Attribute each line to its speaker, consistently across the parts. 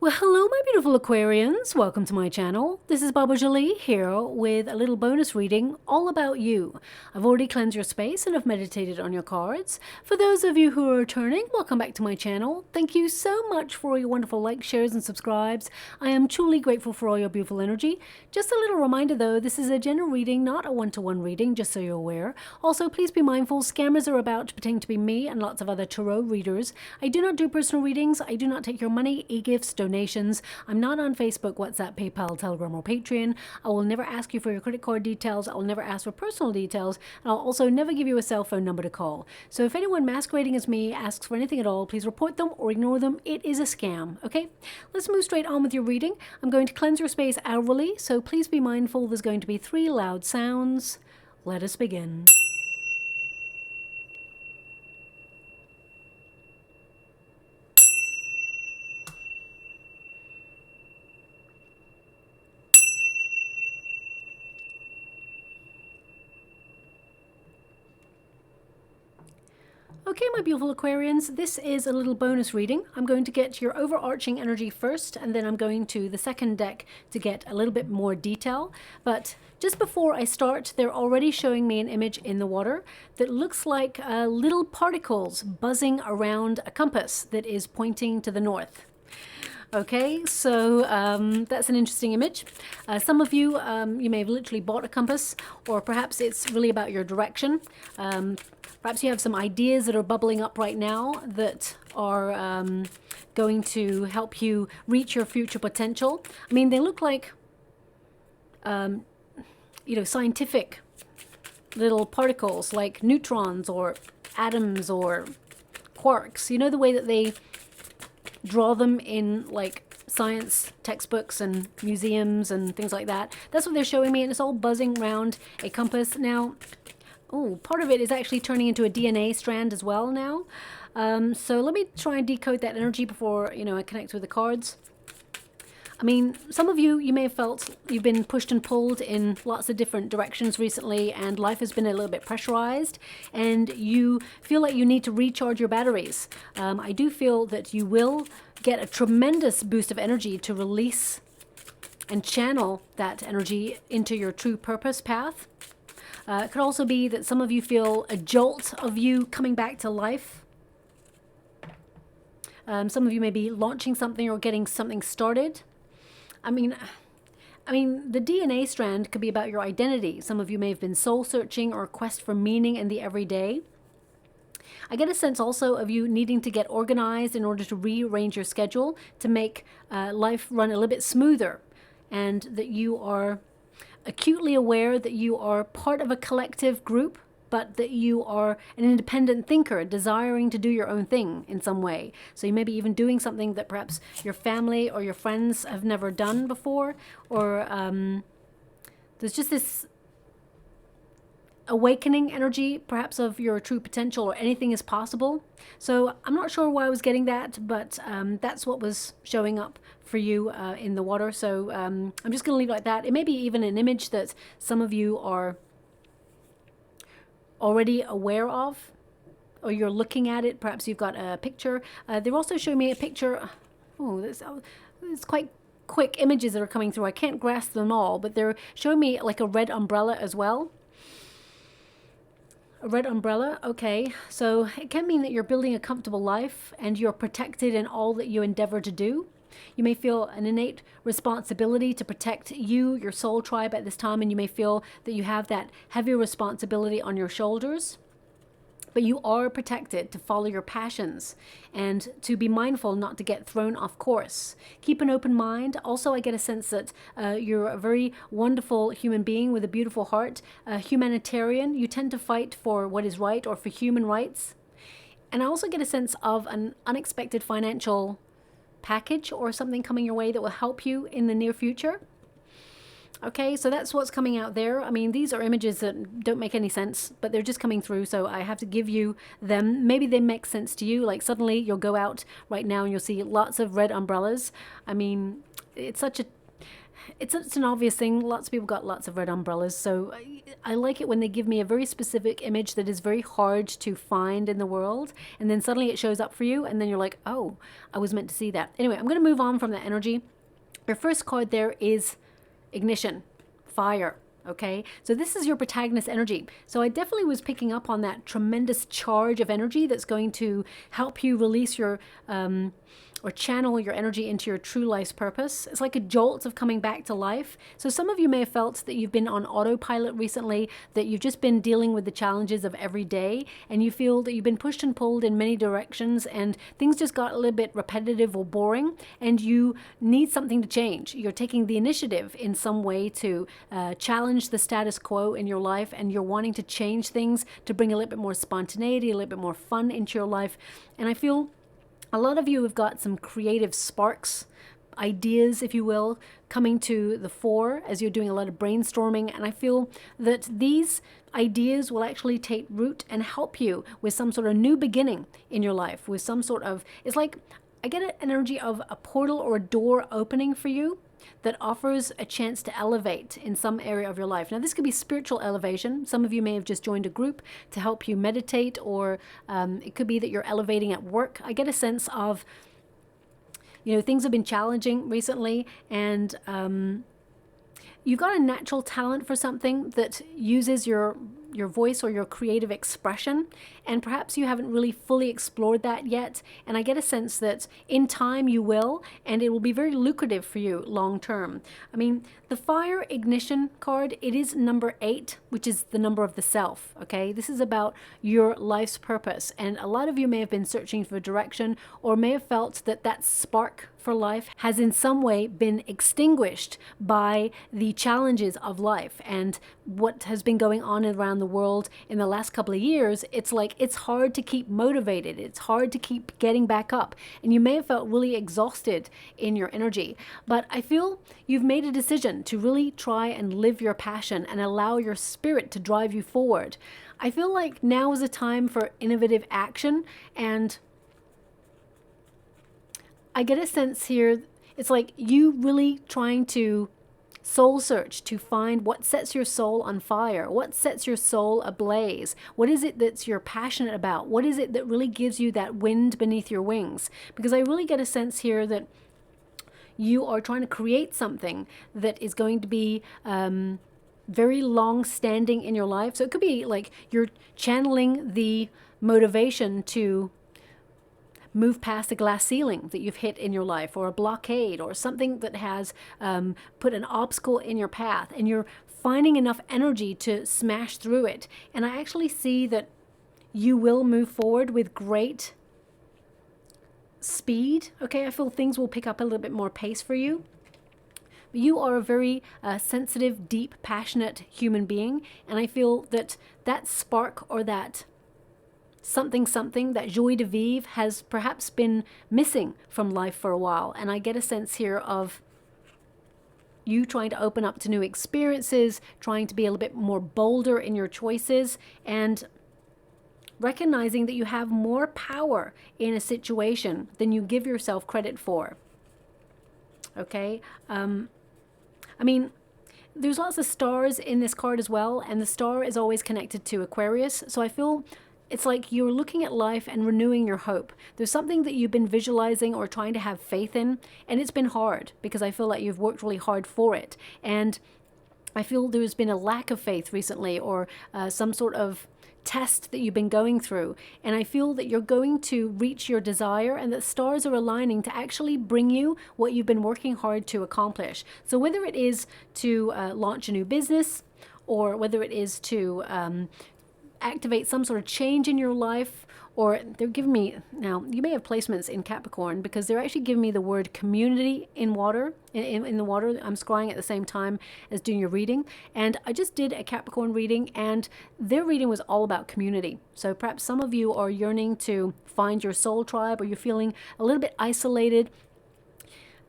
Speaker 1: Well, hello, my beautiful Aquarians. Welcome to my channel. This is Baba Jolie here with a little bonus reading all about you. I've already cleansed your space and have meditated on your cards. For those of you who are returning, welcome back to my channel. Thank you so much for all your wonderful likes, shares, and subscribes. I am truly grateful for all your beautiful energy. Just a little reminder though, this is a general reading, not a one-to-one reading, just so you're aware. Also, please be mindful, scammers are about to pretend to be me and lots of other tarot readers. I do not do personal readings. I do not take your money, e-gifts, donations. I'm not on Facebook, WhatsApp, PayPal, Telegram, or Patreon. I will never ask you for your credit card details. I will never ask for personal details. And I'll also never give you a cell phone number to call. So if anyone masquerading as me asks for anything at all, please report them or ignore them. It is a scam, okay? Let's move straight on with your reading. I'm going to cleanse your space hourly, so please be mindful there's going to be 3 loud sounds. Let us begin. Okay, my beautiful Aquarians, this is a little bonus reading. I'm going to get your overarching energy first, and then I'm going to the second deck to get a little bit more detail. But just before I start, they're already showing me an image in the water that looks like little particles buzzing around a compass that is pointing to the north. Okay, so that's an interesting image. Some of you, you may have literally bought a compass, or perhaps it's really about your direction. Perhaps you have some ideas that are bubbling up right now that are going to help you reach your future potential. I mean, they look like, scientific little particles like neutrons or atoms or quarks. You know the way that they draw them in like science textbooks and museums and things like that? That's what they're showing me, and it's all buzzing around a compass. Now, oh, part of it is actually turning into a DNA strand as well now. So let me try and decode that energy before, I connect with the cards. I mean, some of you, you may have felt you've been pushed and pulled in lots of different directions recently, and life has been a little bit pressurized, and you feel like you need to recharge your batteries. I do feel that you will get a tremendous boost of energy to release and channel that energy into your true purpose path. It could also be that some of you feel a jolt of you coming back to life. Some of you may be launching something or getting something started. I mean, the DNA strand could be about your identity. Some of you may have been soul searching or quest for meaning in the everyday. I get a sense also of you needing to get organized in order to rearrange your schedule to make life run a little bit smoother, and that you are acutely aware that you are part of a collective group, but that you are an independent thinker desiring to do your own thing in some way. So you may be even doing something that perhaps your family or your friends have never done before, or there's just this awakening energy perhaps of your true potential, or anything is possible. So I'm not sure why I was getting that, but that's what was showing up for you in the water. So I'm just going to leave it like that. It may be even an image that some of you are already aware of, or you're looking at it. Perhaps you've got a picture. They're also showing me a picture. Oh, it's quite quick images that are coming through. I can't grasp them all, but they're showing me like a red umbrella as well. A red umbrella, okay. So it can mean that you're building a comfortable life and you're protected in all that you endeavor to do. You may feel an innate responsibility to protect you, your soul tribe at this time, and you may feel that you have that heavy responsibility on your shoulders. But you are protected to follow your passions and to be mindful not to get thrown off course. Keep an open mind. Also, I get a sense that you're a very wonderful human being with a beautiful heart, a humanitarian. You tend to fight for what is right, or for human rights. And I also get a sense of an unexpected financial package or something coming your way that will help you in the near future. Okay, so that's what's coming out there. I mean, these are images that don't make any sense, but they're just coming through, so I have to give you them. Maybe they make sense to you. Like suddenly you'll go out right now and you'll see lots of red umbrellas. I mean, it's such a it's an obvious thing. Lots of people got lots of red umbrellas, so I like it when they give me a very specific image that is very hard to find in the world, and then suddenly it shows up for you, and then you're like, oh, I was meant to see that. Anyway, I'm going to move on from that energy. Your first card there is ignition, fire. Okay, so this is your protagonist energy. So I definitely was picking up on that tremendous charge of energy that's going to help you release your or channel your energy into your true life's purpose. It's like a jolt of coming back to life. So some of you may have felt that you've been on autopilot recently, that you've just been dealing with the challenges of every day, and you feel that you've been pushed and pulled in many directions, and things just got a little bit repetitive or boring, and you need something to change. You're taking the initiative in some way to challenge the status quo in your life, and you're wanting to change things to bring a little bit more spontaneity, a little bit more fun into your life. And I feel a lot of you have got some creative sparks, ideas, if you will, coming to the fore as you're doing a lot of brainstorming. And I feel that these ideas will actually take root and help you with some sort of new beginning in your life, with some sort of, it's like, I get an energy of a portal or a door opening for you that offers a chance to elevate in some area of your life. Now, this could be spiritual elevation. Some of you may have just joined a group to help you meditate, or it could be that you're elevating at work. I get a sense of, you know, things have been challenging recently, and you've got a natural talent for something that uses your voice or your creative expression, and perhaps you haven't really fully explored that yet. And I get a sense that in time you will, and it will be very lucrative for you long term. I mean, the fire ignition card, it is number 8, which is the number of the self. Okay, this is about your life's purpose, and a lot of you may have been searching for direction, or may have felt that that spark for life has in some way been extinguished by the challenges of life and what has been going on around the world in the last couple of years. It's like it's hard to keep motivated. It's hard to keep getting back up, and you may have felt really exhausted in your energy. But I feel you've made a decision to really try and live your passion and allow your spirit to drive you forward. I feel like now is a time for innovative action, and I get a sense here, it's like you really trying to soul search to find what sets your soul on fire, what sets your soul ablaze, what is it that you're passionate about, what is it that really gives you that wind beneath your wings. Because I really get a sense here that you are trying to create something that is going to be very long standing in your life. So it could be like you're channeling the motivation to move past a glass ceiling that you've hit in your life, or a blockade, or something that has put an obstacle in your path, and you're finding enough energy to smash through it. And I actually see that you will move forward with great speed. Okay, I feel things will pick up a little bit more pace for you. But you are a very sensitive, deep, passionate human being, and I feel that that spark, or that something, that joie de vivre, has perhaps been missing from life for a while. And I get a sense here of you trying to open up to new experiences, trying to be a little bit more bolder in your choices, and recognizing that you have more power in a situation than you give yourself credit for. Okay? I mean, there's lots of stars in this card as well, and the star is always connected to Aquarius. So I feel it's like you're looking at life and renewing your hope. There's something that you've been visualizing or trying to have faith in, and it's been hard because I feel like you've worked really hard for it. And I feel there's been a lack of faith recently, or some sort of test that you've been going through. And I feel that you're going to reach your desire, and that stars are aligning to actually bring you what you've been working hard to accomplish. So whether it is to launch a new business, or whether it is to activate some sort of change in your life, or they're giving me, now you may have placements in Capricorn, because they're actually giving me the word community in water, in the water. I'm scrying at the same time as doing your reading, and I just did a Capricorn reading, and their reading was all about community. So perhaps some of you are yearning to find your soul tribe, or you're feeling a little bit isolated.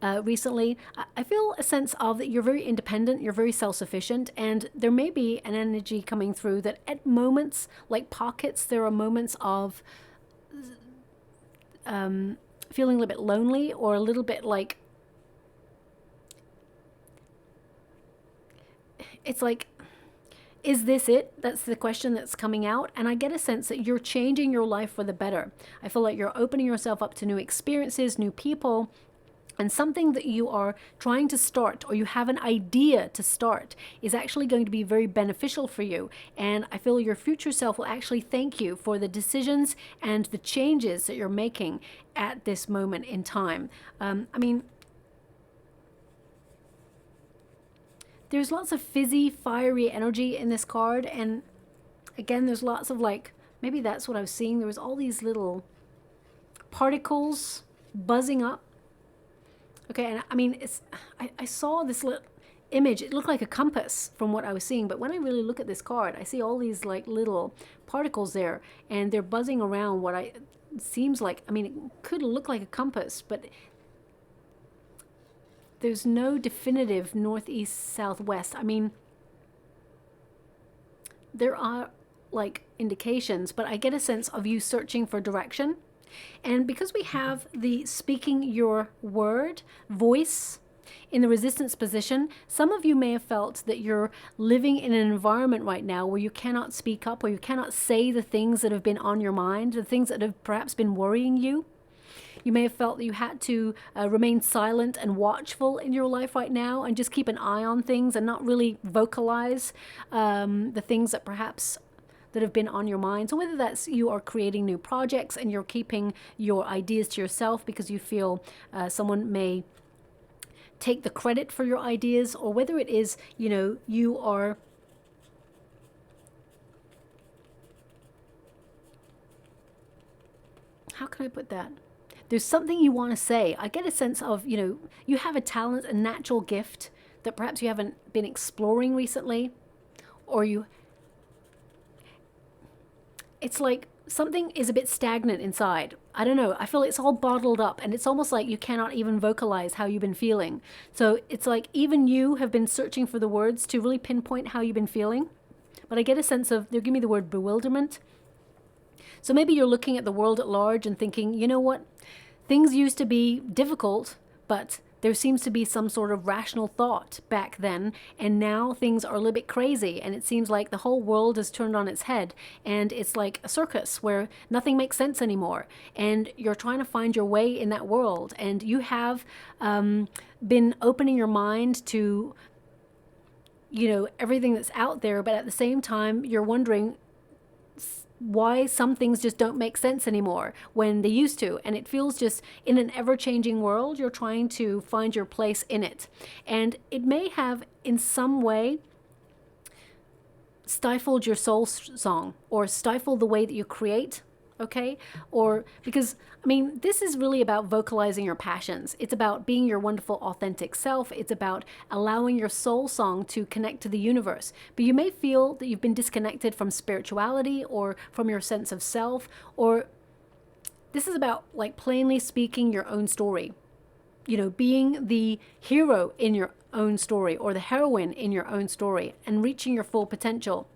Speaker 1: Recently, I feel a sense of that you're very independent, you're very self-sufficient, and there may be an energy coming through that at moments, like pockets, there are moments of feeling a little bit lonely, or a little bit like it's like, is this it? That's the question that's coming out. And I get a sense that you're changing your life for the better. I feel like you're opening yourself up to new experiences, new people, and something that you are trying to start, or you have an idea to start, is actually going to be very beneficial for you. And I feel your future self will actually thank you for the decisions and the changes that you're making at this moment in time. I mean, there's lots of fizzy, fiery energy in this card. And again, there's lots of like, maybe that's what I was seeing. There was all these little particles buzzing up. Okay, and I mean, I saw this little image. It looked like a compass from what I was seeing. But when I really look at this card, I see all these like little particles there. And they're buzzing around what seems like, I mean, it could look like a compass, but there's no definitive northeast, southwest. I mean, there are like indications, but I get a sense of you searching for direction. And because we have the speaking your word voice in the resistance position, some of you may have felt that you're living in an environment right now where you cannot speak up, or you cannot say the things that have been on your mind, the things that have perhaps been worrying you. You may have felt that you had to remain silent and watchful in your life right now, and just keep an eye on things and not really vocalize the things that perhaps that have been on your mind. So whether that's you are creating new projects and you're keeping your ideas to yourself because you feel someone may take the credit for your ideas, or whether it is, you know, you are how can I put that? There's something you want to say. I get a sense of, you know, you have a talent, a natural gift that perhaps you haven't been exploring recently, or it's like something is a bit stagnant inside. I don't know. I feel it's all bottled up, and it's almost like you cannot even vocalize how you've been feeling. So it's like even you have been searching for the words to really pinpoint how you've been feeling. But I get a sense of, they'll give me the word bewilderment. So maybe you're looking at the world at large and thinking, you know what? Things used to be difficult, but there seems to be some sort of rational thought back then, and now things are a little bit crazy, and it seems like the whole world is turned on its head, and it's like a circus where nothing makes sense anymore, and you're trying to find your way in that world, and you have been opening your mind to, you know, everything that's out there, but at the same time, you're wondering why some things just don't make sense anymore when they used to. And it feels just, in an ever-changing world, you're trying to find your place in it. And it may have in some way stifled your soul song, or stifled the way that you create. Okay? Or because, I mean, this is really about vocalizing your passions. It's about being your wonderful, authentic self. It's about allowing your soul song to connect to the universe. But you may feel that you've been disconnected from spirituality, or from your sense of self, or this is about like plainly speaking your own story. You know, being the hero in your own story, or the heroine in your own story, and reaching your full potential.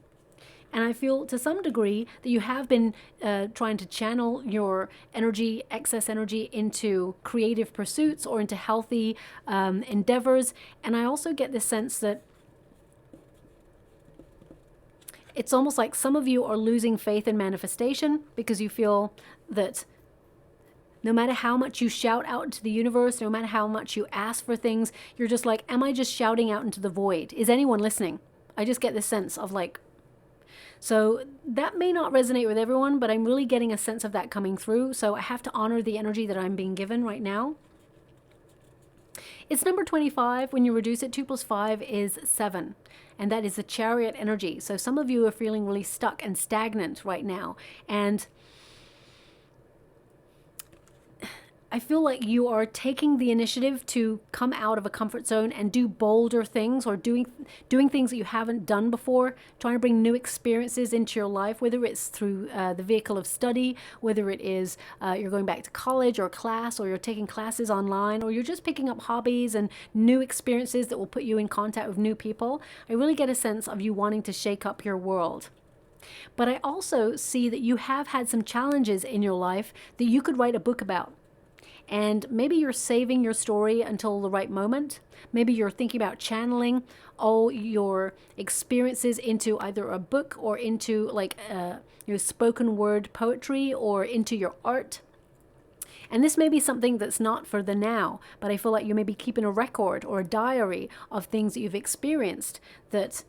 Speaker 1: And I feel to some degree that you have been trying to channel your energy, excess energy, into creative pursuits or into healthy endeavors. And I also get this sense that it's almost like some of you are losing faith in manifestation, because you feel that no matter how much you shout out into the universe, no matter how much you ask for things, you're just like, am I just shouting out into the void? Is anyone listening? I just get this sense of like, so that may not resonate with everyone, but I'm really getting a sense of that coming through. So I have to honor the energy that I'm being given right now. It's number 25. When you reduce it, 2 plus 5 is 7. And that is the chariot energy. So some of you are feeling really stuck and stagnant right now. And I feel like you are taking the initiative to come out of a comfort zone and do bolder things, or doing things that you haven't done before, trying to bring new experiences into your life, whether it's through the vehicle of study, whether it is you're going back to college or class, or you're taking classes online, or you're just picking up hobbies and new experiences that will put you in contact with new people. I really get a sense of you wanting to shake up your world. But I also see that you have had some challenges in your life that you could write a book about. and maybe you're saving your story until the right moment. Maybe you're thinking about channeling all your experiences into either a book or into like your spoken word poetry or into your art. And this may be something that's not for the now, but I feel like you may be keeping a record or a diary of things that you've experienced that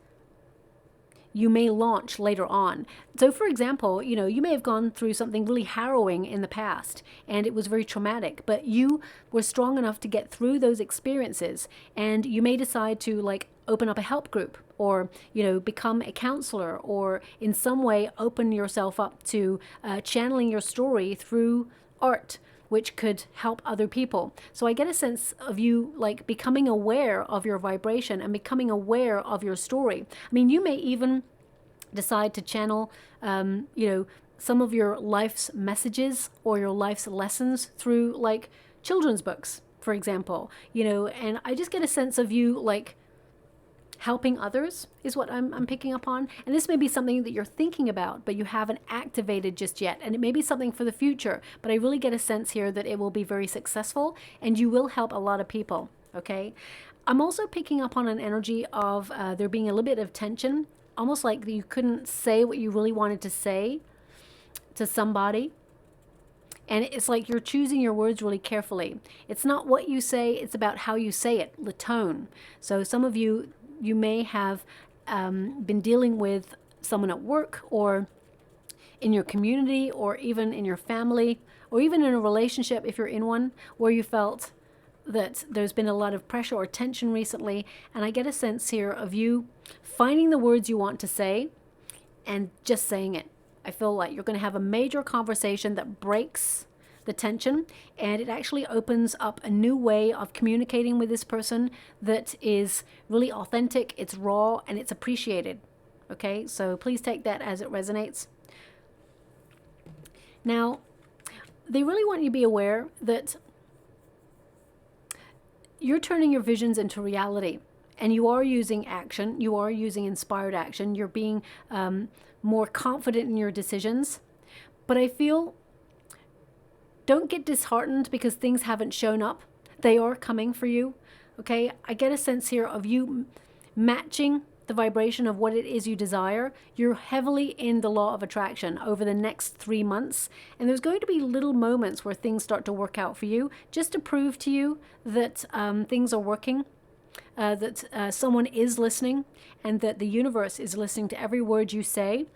Speaker 1: you may launch later on. So for example, you may have gone through something really harrowing in the past and it was very traumatic, but you were strong enough to get through those experiences, and you may decide to like open up a help group or, become a counselor, or in some way open yourself up to channeling your story through art, which could help other people. So I get a sense of you like becoming aware of your vibration and becoming aware of your story. I mean, you may even decide to channel, some of your life's messages or your life's lessons through like children's books, for example, and I just get a sense of you like helping others is what I'm picking up on. And this may be something that you're thinking about, but you haven't activated just yet. And it may be something for the future, but I really get a sense here that it will be very successful and you will help a lot of people, okay? I'm also picking up on an energy of there being a little bit of tension, almost like you couldn't say what you really wanted to say to somebody. And it's like you're choosing your words really carefully. It's not what you say, it's about how you say it, the tone. So some of you may have been dealing with someone at work or in your community or even in your family or even in a relationship, if you're in one, where you felt that there's been a lot of pressure or tension recently. And I get a sense here of you finding the words you want to say and just saying it. I feel like you're going to have a major conversation that breaks the tension, and it actually opens up a new way of communicating with this person that is really authentic, it's raw, and it's appreciated. Okay, so please take that as it resonates. Now, they really want you to be aware that you're turning your visions into reality, and you are using action, you are using inspired action, you're being more confident in your decisions. But I feel, don't get disheartened because things haven't shown up. They are coming for you, okay? I get a sense here of you matching the vibration of what it is you desire. You're heavily in the law of attraction over the next 3 months. And there's going to be little moments where things start to work out for you, just to prove to you that things are working, that someone is listening, and that the universe is listening to every word you say.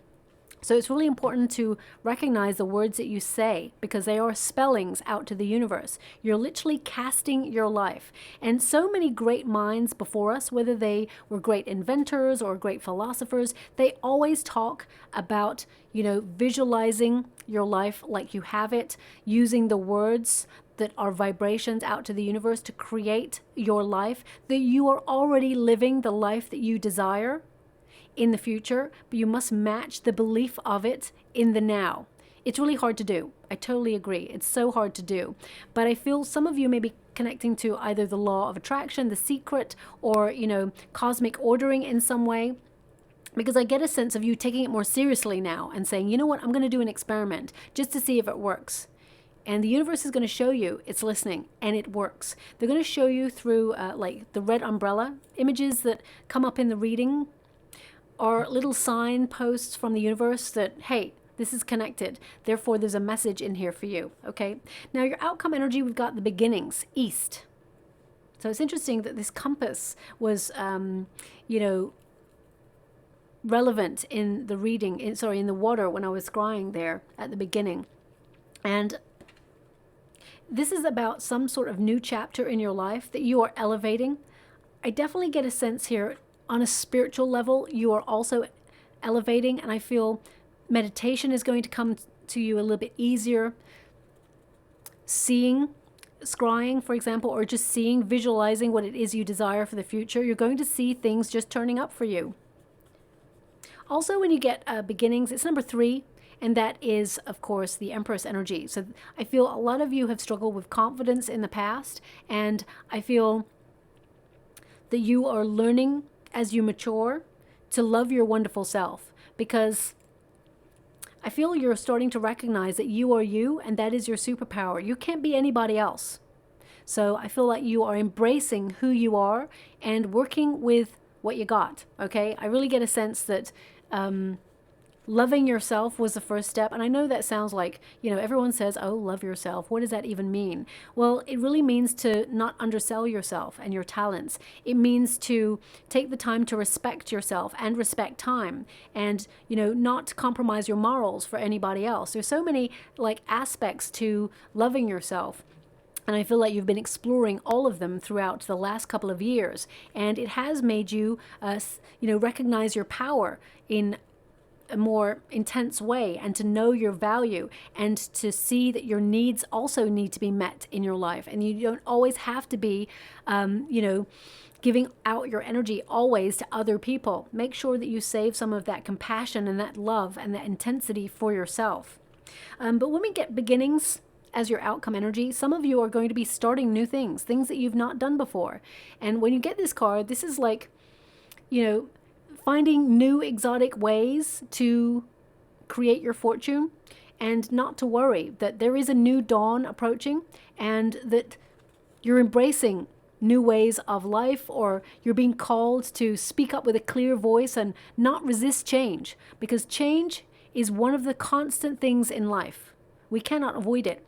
Speaker 1: So it's really important to recognize the words that you say, because they are spellings out to the universe. You're literally casting your life. And so many great minds before us, whether they were great inventors or great philosophers, they always talk about, visualizing your life like you have it, using the words that are vibrations out to the universe to create your life, that you are already living the life that you desire in the future, but you must match the belief of it in the now. It's really hard to do. I totally agree. It's so hard to do. But I feel some of you may be connecting to either the law of attraction, the secret, or, cosmic ordering in some way. Because I get a sense of you taking it more seriously now and saying, you know what, I'm going to do an experiment just to see if it works. And the universe is going to show you it's listening, and it works. They're going to show you through like the red umbrella images that come up in the reading, are little signposts from the universe that, hey, this is connected. Therefore, there's a message in here for you, okay? Now, your outcome energy, we've got the beginnings, east. So it's interesting that this compass was, relevant in the reading, in the water when I was scrying there at the beginning. And this is about some sort of new chapter in your life that you are elevating. I definitely get a sense here on a spiritual level, you are also elevating, and I feel meditation is going to come to you a little bit easier. Seeing, scrying, for example, or just seeing, visualizing what it is you desire for the future, you're going to see things just turning up for you. Also, when you get beginnings, it's number 3, and that is, of course, the Empress energy. So I feel a lot of you have struggled with confidence in the past, and I feel that you are learning as you mature to love your wonderful self, because I feel you're starting to recognize that you are you, and that is your superpower. You can't be anybody else. So I feel like you are embracing who you are and working with what you got, okay? I really get a sense that loving yourself was the first step. And I know that sounds like, you know, everyone says, oh, love yourself. What does that even mean? Well, it really means to not undersell yourself and your talents. It means to take the time to respect yourself and respect time and, you know, not compromise your morals for anybody else. There's so many like aspects to loving yourself. And I feel like you've been exploring all of them throughout the last couple of years. And it has made you, you know, recognize your power in a more intense way, and to know your value, and to see that your needs also need to be met in your life. And you don't always have to be, you know, giving out your energy always to other people. Make sure that you save some of that compassion and that love and that intensity for yourself. But when we get beginnings as your outcome energy, some of you are going to be starting new things that you've not done before. And when you get this card, this is like, you know, finding new exotic ways to create your fortune, and not to worry that there is a new dawn approaching, and that you're embracing new ways of life, or you're being called to speak up with a clear voice and not resist change, because change is one of the constant things in life. We cannot avoid it.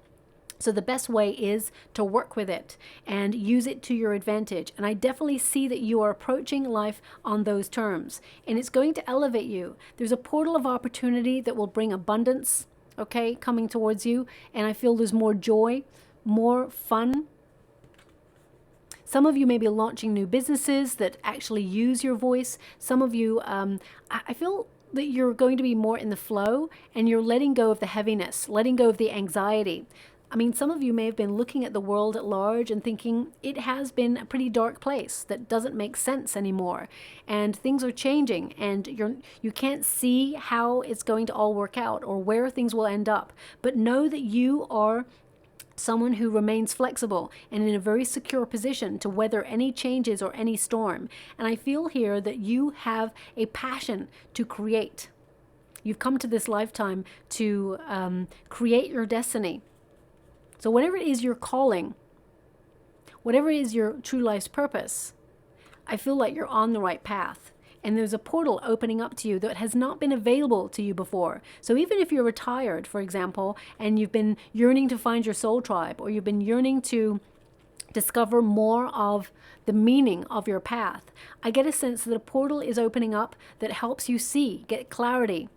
Speaker 1: So the best way is to work with it and use it to your advantage. And I definitely see that you are approaching life on those terms, and it's going to elevate you. There's a portal of opportunity that will bring abundance, okay, coming towards you. And I feel there's more joy, more fun. Some of you may be launching new businesses that actually use your voice. Some of you, I feel that you're going to be more in the flow, and you're letting go of the heaviness, letting go of the anxiety. I mean, some of you may have been looking at the world at large and thinking it has been a pretty dark place that doesn't make sense anymore, and things are changing, and you can't see how it's going to all work out or where things will end up. But know that you are someone who remains flexible and in a very secure position to weather any changes or any storm. And I feel here that you have a passion to create. You've come to this lifetime to create your destiny. So whatever it is you're calling, whatever is your true life's purpose, I feel like you're on the right path. And there's a portal opening up to you that has not been available to you before. So even if you're retired, for example, and you've been yearning to find your soul tribe, or you've been yearning to discover more of the meaning of your path, I get a sense that a portal is opening up that helps you see, get clarity,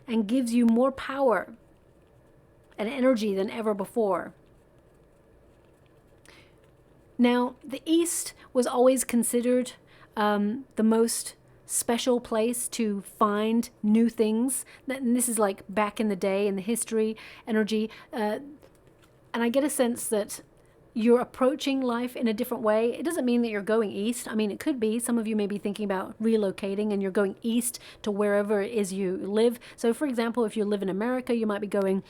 Speaker 1: and gives you more power and energy than ever before. Now, the East was always considered the most special place to find new things. And this is like back in the day in the history, energy. And I get a sense that you're approaching life in a different way. It doesn't mean that you're going east. I mean, it could be. Some of you may be thinking about relocating and you're going east to wherever it is you live. So, for example, if you live in America, you might be going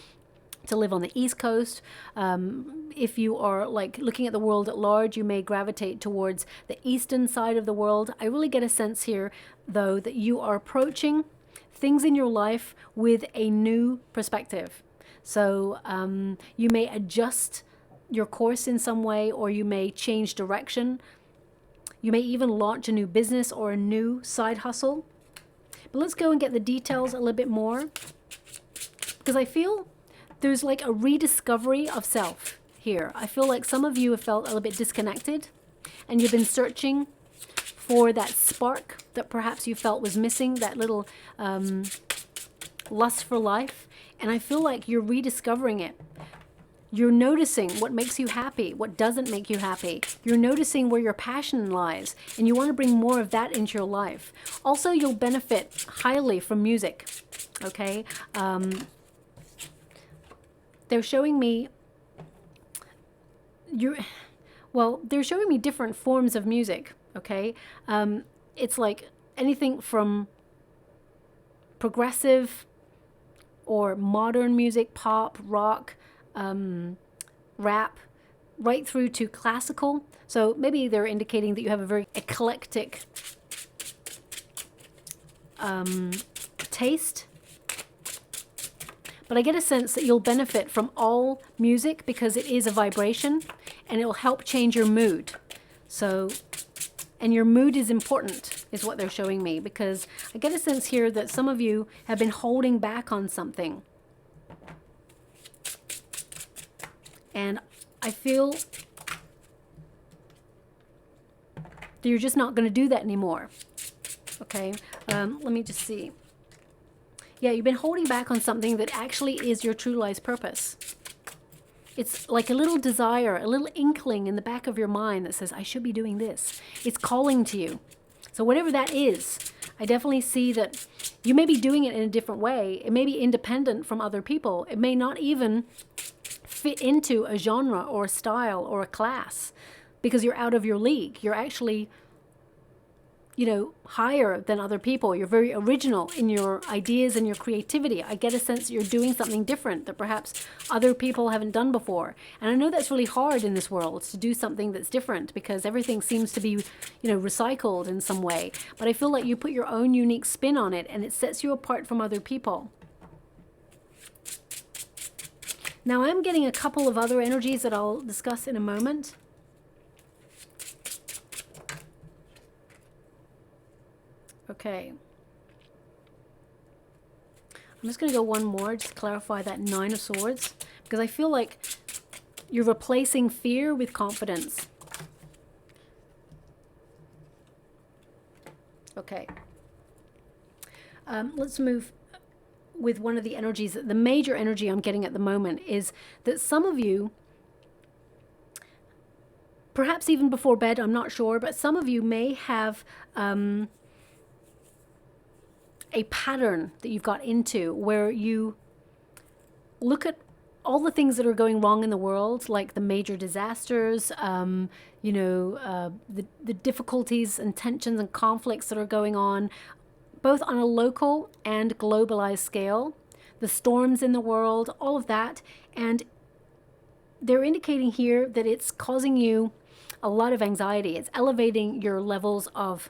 Speaker 1: to live on the East Coast. If you are like looking at the world at large, you may gravitate towards the eastern side of the world. I really get a sense here, though, that you are approaching things in your life with a new perspective. So you may adjust your course in some way, or you may change direction. You may even launch a new business or a new side hustle. But let's go and get the details a little bit more, because I feel there's like a rediscovery of self here. I feel like some of you have felt a little bit disconnected, and you've been searching for that spark that perhaps you felt was missing, that little lust for life. And I feel like you're rediscovering it. You're noticing what makes you happy, what doesn't make you happy. You're noticing where your passion lies, and you want to bring more of that into your life. Also, you'll benefit highly from music, okay? They're showing me they're showing me different forms of music, okay? It's like anything from progressive or modern music, pop, rock, rap, right through to classical. So maybe they're indicating that you have a very eclectic taste. But I get a sense that you'll benefit from all music because it is a vibration and it will help change your mood. So, and your mood is important, is what they're showing me, because I get a sense here that some of you have been holding back on something. And I feel that you're just not going to do that anymore. Okay, let me just see. Yeah, you've been holding back on something that actually is your true life's purpose. It's like a little desire, a little inkling in the back of your mind that says, I should be doing this. It's calling to you. So whatever that is, I definitely see that you may be doing it in a different way. It may be independent from other people. It may not even fit into a genre or a style or a class because you're out of your league. You're actually, you know, higher than other people. You're very original in your ideas and your creativity. I get a sense that you're doing something different that perhaps other people haven't done before. And I know that's really hard in this world to do something that's different because everything seems to be, you know, recycled in some way. But I feel like you put your own unique spin on it and it sets you apart from other people. Now I'm getting a couple of other energies that I'll discuss in a moment. Okay. I'm just going to go one more, just to clarify that Nine of Swords, because I feel like you're replacing fear with confidence. Okay. Let's move with one of the energies. The major energy I'm getting at the moment is that some of you, perhaps even before bed, I'm not sure, but some of you may have a pattern that you've got into where you look at all the things that are going wrong in the world, like the major disasters, you know, the difficulties and tensions and conflicts that are going on, both on a local and globalized scale, the storms in the world, all of that. And they're indicating here that it's causing you a lot of anxiety. It's elevating your levels of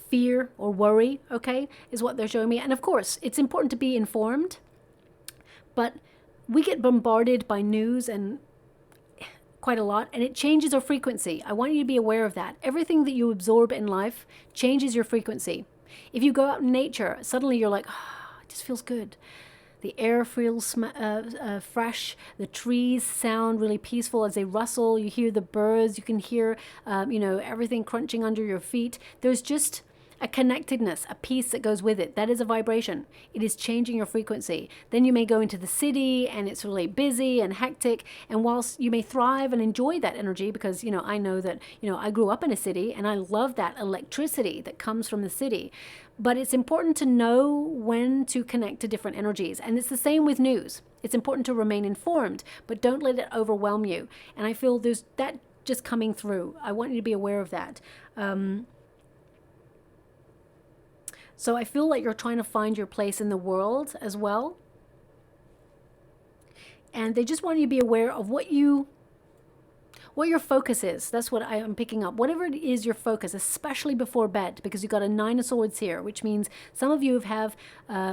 Speaker 1: fear or worry, okay, is what they're showing me. And of course, it's important to be informed, but we get bombarded by news and quite a lot, and it changes our frequency. I want you to be aware of that. Everything that you absorb in life changes your frequency. If you go out in nature, suddenly you're like, oh, it just feels good. The air feels fresh. The trees sound really peaceful as they rustle. You hear the birds. You can hear, you know, everything crunching under your feet. There's just a connectedness, a peace that goes with it. That is a vibration. It is changing your frequency. Then you may go into the city and it's really busy and hectic. And whilst you may thrive and enjoy that energy, because, you know, I know that, you know, I grew up in a city and I love that electricity that comes from the city. But it's important to know when to connect to different energies. And it's the same with news. It's important to remain informed, but don't let it overwhelm you. And I feel there's that just coming through. I want you to be aware of that. So I feel like you're trying to find your place in the world as well. And they just want you to be aware of what your focus is. That's what I am picking up. Whatever it is your focus, especially before bed, because you've got a Nine of Swords here, which means some of you have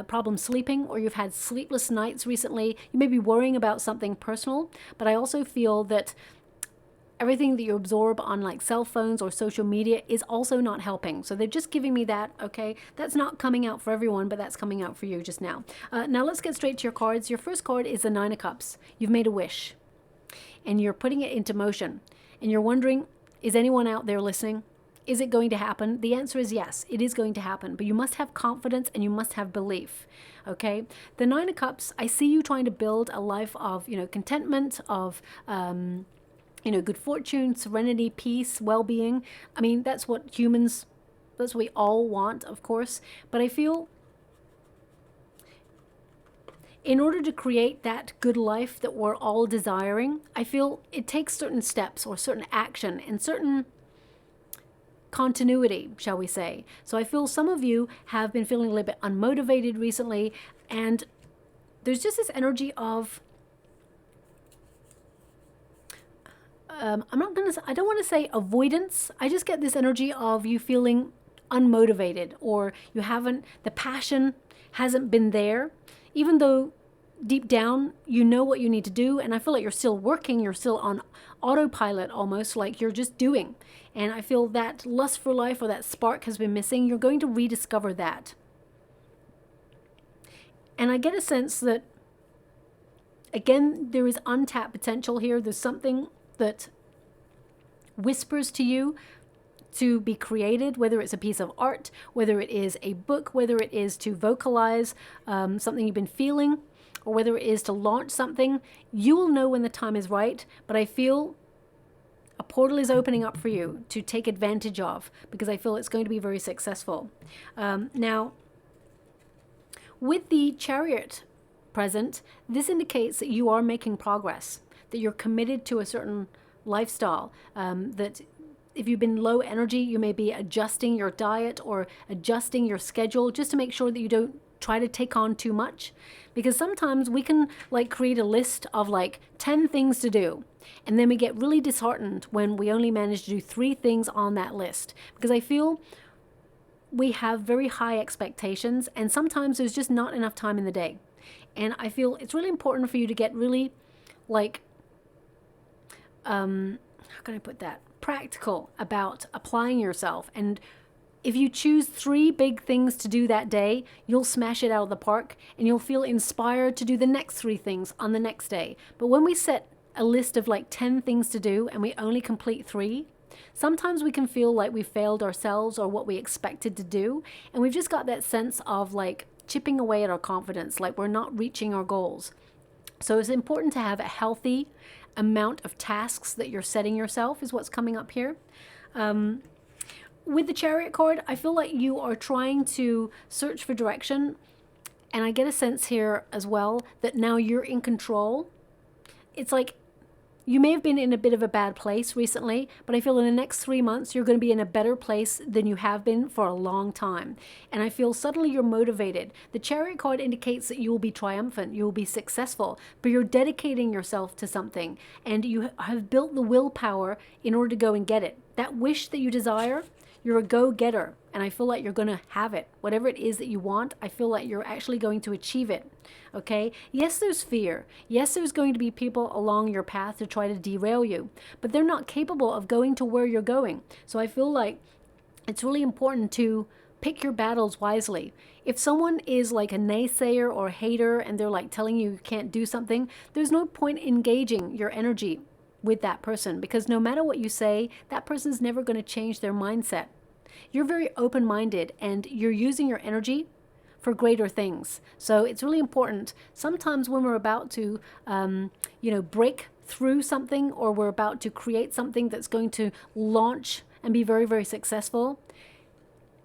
Speaker 1: problems sleeping, or you've had sleepless nights recently. You may be worrying about something personal, but I also feel that everything that you absorb on like cell phones or social media is also not helping. So they're just giving me that, okay? That's not coming out for everyone, but that's coming out for you just now. Now let's get straight to your cards. Your first card is the Nine of Cups. You've made a wish and you're putting it into motion. And you're wondering, is anyone out there listening? Is it going to happen? The answer is yes, it is going to happen. But you must have confidence and you must have belief, okay? The Nine of Cups, I see you trying to build a life of, you know, contentment, of you know, good fortune, serenity, peace, well-being. I mean, that's what we all want, of course. But I feel in order to create that good life that we're all desiring, I feel it takes certain steps or certain action and certain continuity, shall we say. So I feel some of you have been feeling a little bit unmotivated recently, and there's just this energy of I don't want to say avoidance. I just get this energy of you feeling unmotivated, or the passion hasn't been there, even though deep down you know what you need to do. And I feel like you're still working, you're still on autopilot, almost like you're just doing. And I feel that lust for life, or that spark, has been missing. You're going to rediscover that. And I get a sense that, again, there is untapped potential here. There's something that whispers to you to be created, whether it's a piece of art, whether it is a book, whether it is to vocalize something you've been feeling, or whether it is to launch something. You will know when the time is right, but I feel a portal is opening up for you to take advantage of, because I feel it's going to be very successful. Now, with the Chariot present, this indicates that you are making progress, that you're committed to a certain lifestyle, that if you've been low energy, you may be adjusting your diet or adjusting your schedule just to make sure that you don't try to take on too much. Because sometimes we can like create a list of like 10 things to do, and then we get really disheartened when we only manage to do 3 things on that list. Because I feel we have very high expectations, and sometimes there's just not enough time in the day. And I feel it's really important for you to get really like, how can I put that? Practical about applying yourself. And if you choose 3 big things to do that day, you'll smash it out of the park, and you'll feel inspired to do the next 3 things on the next day. But when we set a list of like 10 things to do and we only complete 3, sometimes we can feel like we failed ourselves or what we expected to do. And we've just got that sense of like chipping away at our confidence, like we're not reaching our goals. So it's important to have a healthy amount of tasks that you're setting yourself, is what's coming up here. With the Chariot card, I feel like you are trying to search for direction. And I get a sense here as well that now you're in control. It's like you may have been in a bit of a bad place recently, but I feel in the next 3 months, you're going to be in a better place than you have been for a long time. And I feel suddenly you're motivated. The Chariot card indicates that you will be triumphant, you will be successful, but you're dedicating yourself to something, and you have built the willpower in order to go and get it. That wish that you desire, you're a go-getter, and I feel like you're going to have it. Whatever it is that you want, I feel like you're actually going to achieve it, okay? Yes, there's fear. Yes, there's going to be people along your path to try to derail you, but they're not capable of going to where you're going. So I feel like it's really important to pick your battles wisely. If someone is like a naysayer or a hater, and they're like telling you you can't do something, there's no point engaging your energy with that person, because no matter what you say, that person's never going to change their mindset. You're very open-minded, and you're using your energy for greater things. So it's really important. Sometimes when we're about to, break through something, or we're about to create something that's going to launch and be very, very successful,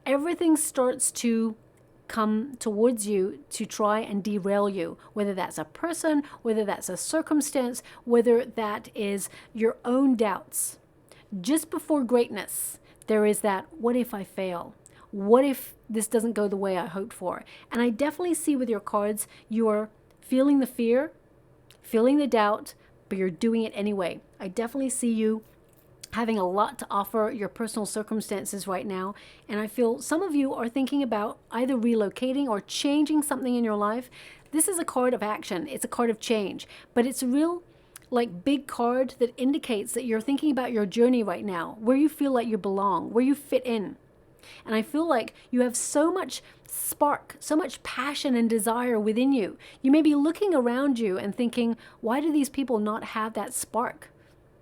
Speaker 1: everything starts to come towards you to try and derail you, whether that's a person, whether that's a circumstance, whether that is your own doubts. Just before greatness, there is that, what if I fail? What if this doesn't go the way I hoped for? And I definitely see with your cards, you're feeling the fear, feeling the doubt, but you're doing it anyway. I definitely see you having a lot to offer your personal circumstances right now. And I feel some of you are thinking about either relocating or changing something in your life. This is a card of action. It's a card of change, but it's a real like big card that indicates that you're thinking about your journey right now, where you feel like you belong, where you fit in. And I feel like you have so much spark, so much passion and desire within you. You may be looking around you and thinking, why do these people not have that spark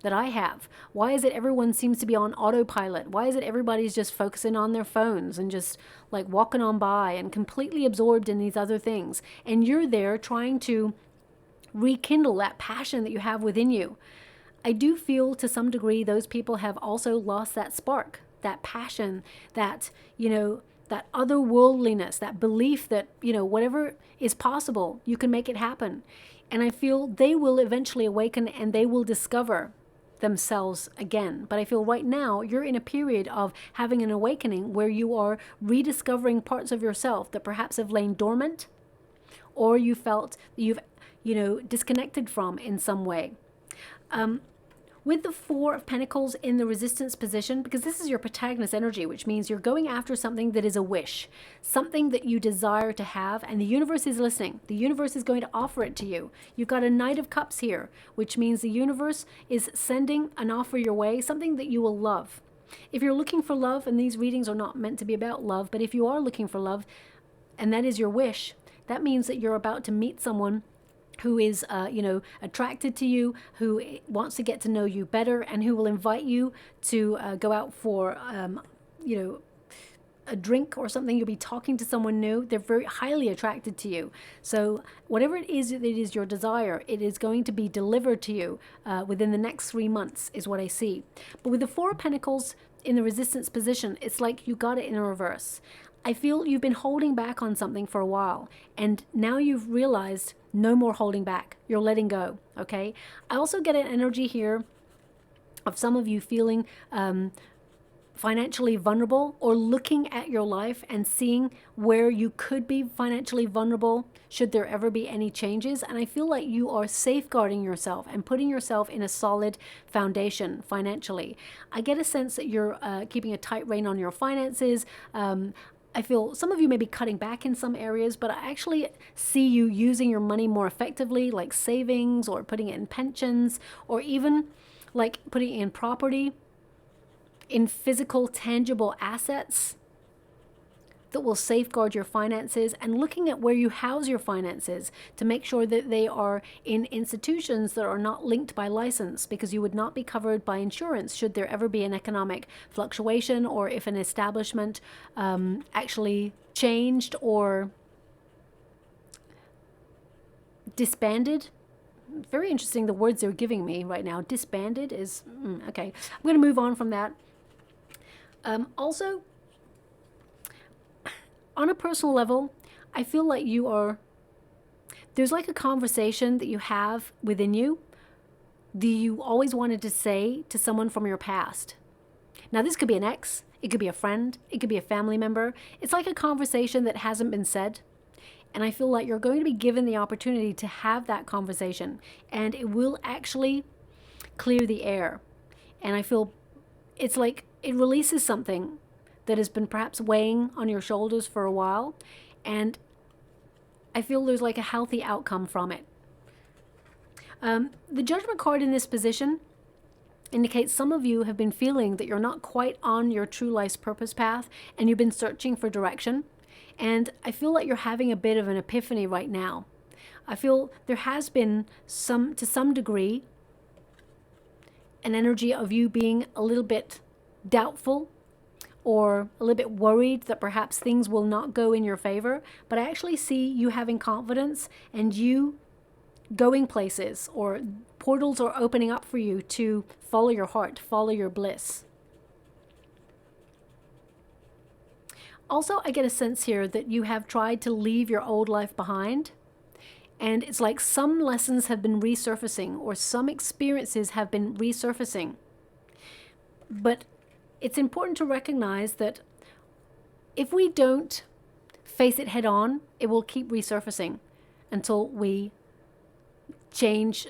Speaker 1: that I have? Why is it everyone seems to be on autopilot? Why is it everybody's just focusing on their phones and just like walking on by and completely absorbed in these other things? And you're there trying to rekindle that passion that you have within you. I do feel to some degree those people have also lost that spark, that passion, that, that otherworldliness, that belief that, whatever is possible, you can make it happen. And I feel they will eventually awaken, and they will discover themselves again. But I feel right now you're in a period of having an awakening where you are rediscovering parts of yourself that perhaps have lain dormant, or you felt that you've disconnected from in some way. With the Four of Pentacles in the resistance position, because this is your protagonist energy, which means you're going after something that is a wish, something that you desire to have, and the universe is listening. The universe is going to offer it to you. You've got a Knight of Cups here, which means the universe is sending an offer your way, something that you will love. If you're looking for love, and these readings are not meant to be about love, but if you are looking for love, and that is your wish, that means that you're about to meet someone who is, attracted to you, who wants to get to know you better, and who will invite you to go out for, a drink or something. You'll be talking to someone new. They're very highly attracted to you. So whatever it is that is your desire, it is going to be delivered to you within the next 3 months, is what I see. But with the Four of Pentacles in the resistance position, it's like you got it in reverse. I feel you've been holding back on something for a while, and now you've realized no more holding back. You're letting go, okay? I also get an energy here of some of you feeling financially vulnerable, or looking at your life and seeing where you could be financially vulnerable should there ever be any changes. And I feel like you are safeguarding yourself and putting yourself in a solid foundation financially. I get a sense that you're keeping a tight rein on your finances. I feel some of you may be cutting back in some areas, but I actually see you using your money more effectively, like savings, or putting it in pensions, or even like putting it in property, in physical, tangible assets that will safeguard your finances, and looking at where you house your finances to make sure that they are in institutions that are not linked by license, because you would not be covered by insurance should there ever be an economic fluctuation, or if an establishment actually changed or disbanded. Very interesting, the words they're giving me right now. Disbanded is, okay. I'm going to move on from that. Also, on a personal level, I feel like there's like a conversation that you have within you that you always wanted to say to someone from your past. Now, this could be an ex, it could be a friend, it could be a family member. It's like a conversation that hasn't been said. And I feel like you're going to be given the opportunity to have that conversation, and it will actually clear the air. And I feel it's like it releases something that has been perhaps weighing on your shoulders for a while, and I feel there's like a healthy outcome from it. The Judgment card in this position indicates some of you have been feeling that you're not quite on your true life's purpose path, and you've been searching for direction. And I feel like you're having a bit of an epiphany right now. I feel there has been to some degree, an energy of you being a little bit doubtful, or a little bit worried that perhaps things will not go in your favor. But I actually see you having confidence, and you going places, or portals are opening up for you to follow your heart, follow your bliss. Also, I get a sense here that you have tried to leave your old life behind, and it's like some lessons have been resurfacing, or some experiences have been resurfacing. But it's important to recognize that if we don't face it head on, it will keep resurfacing until we change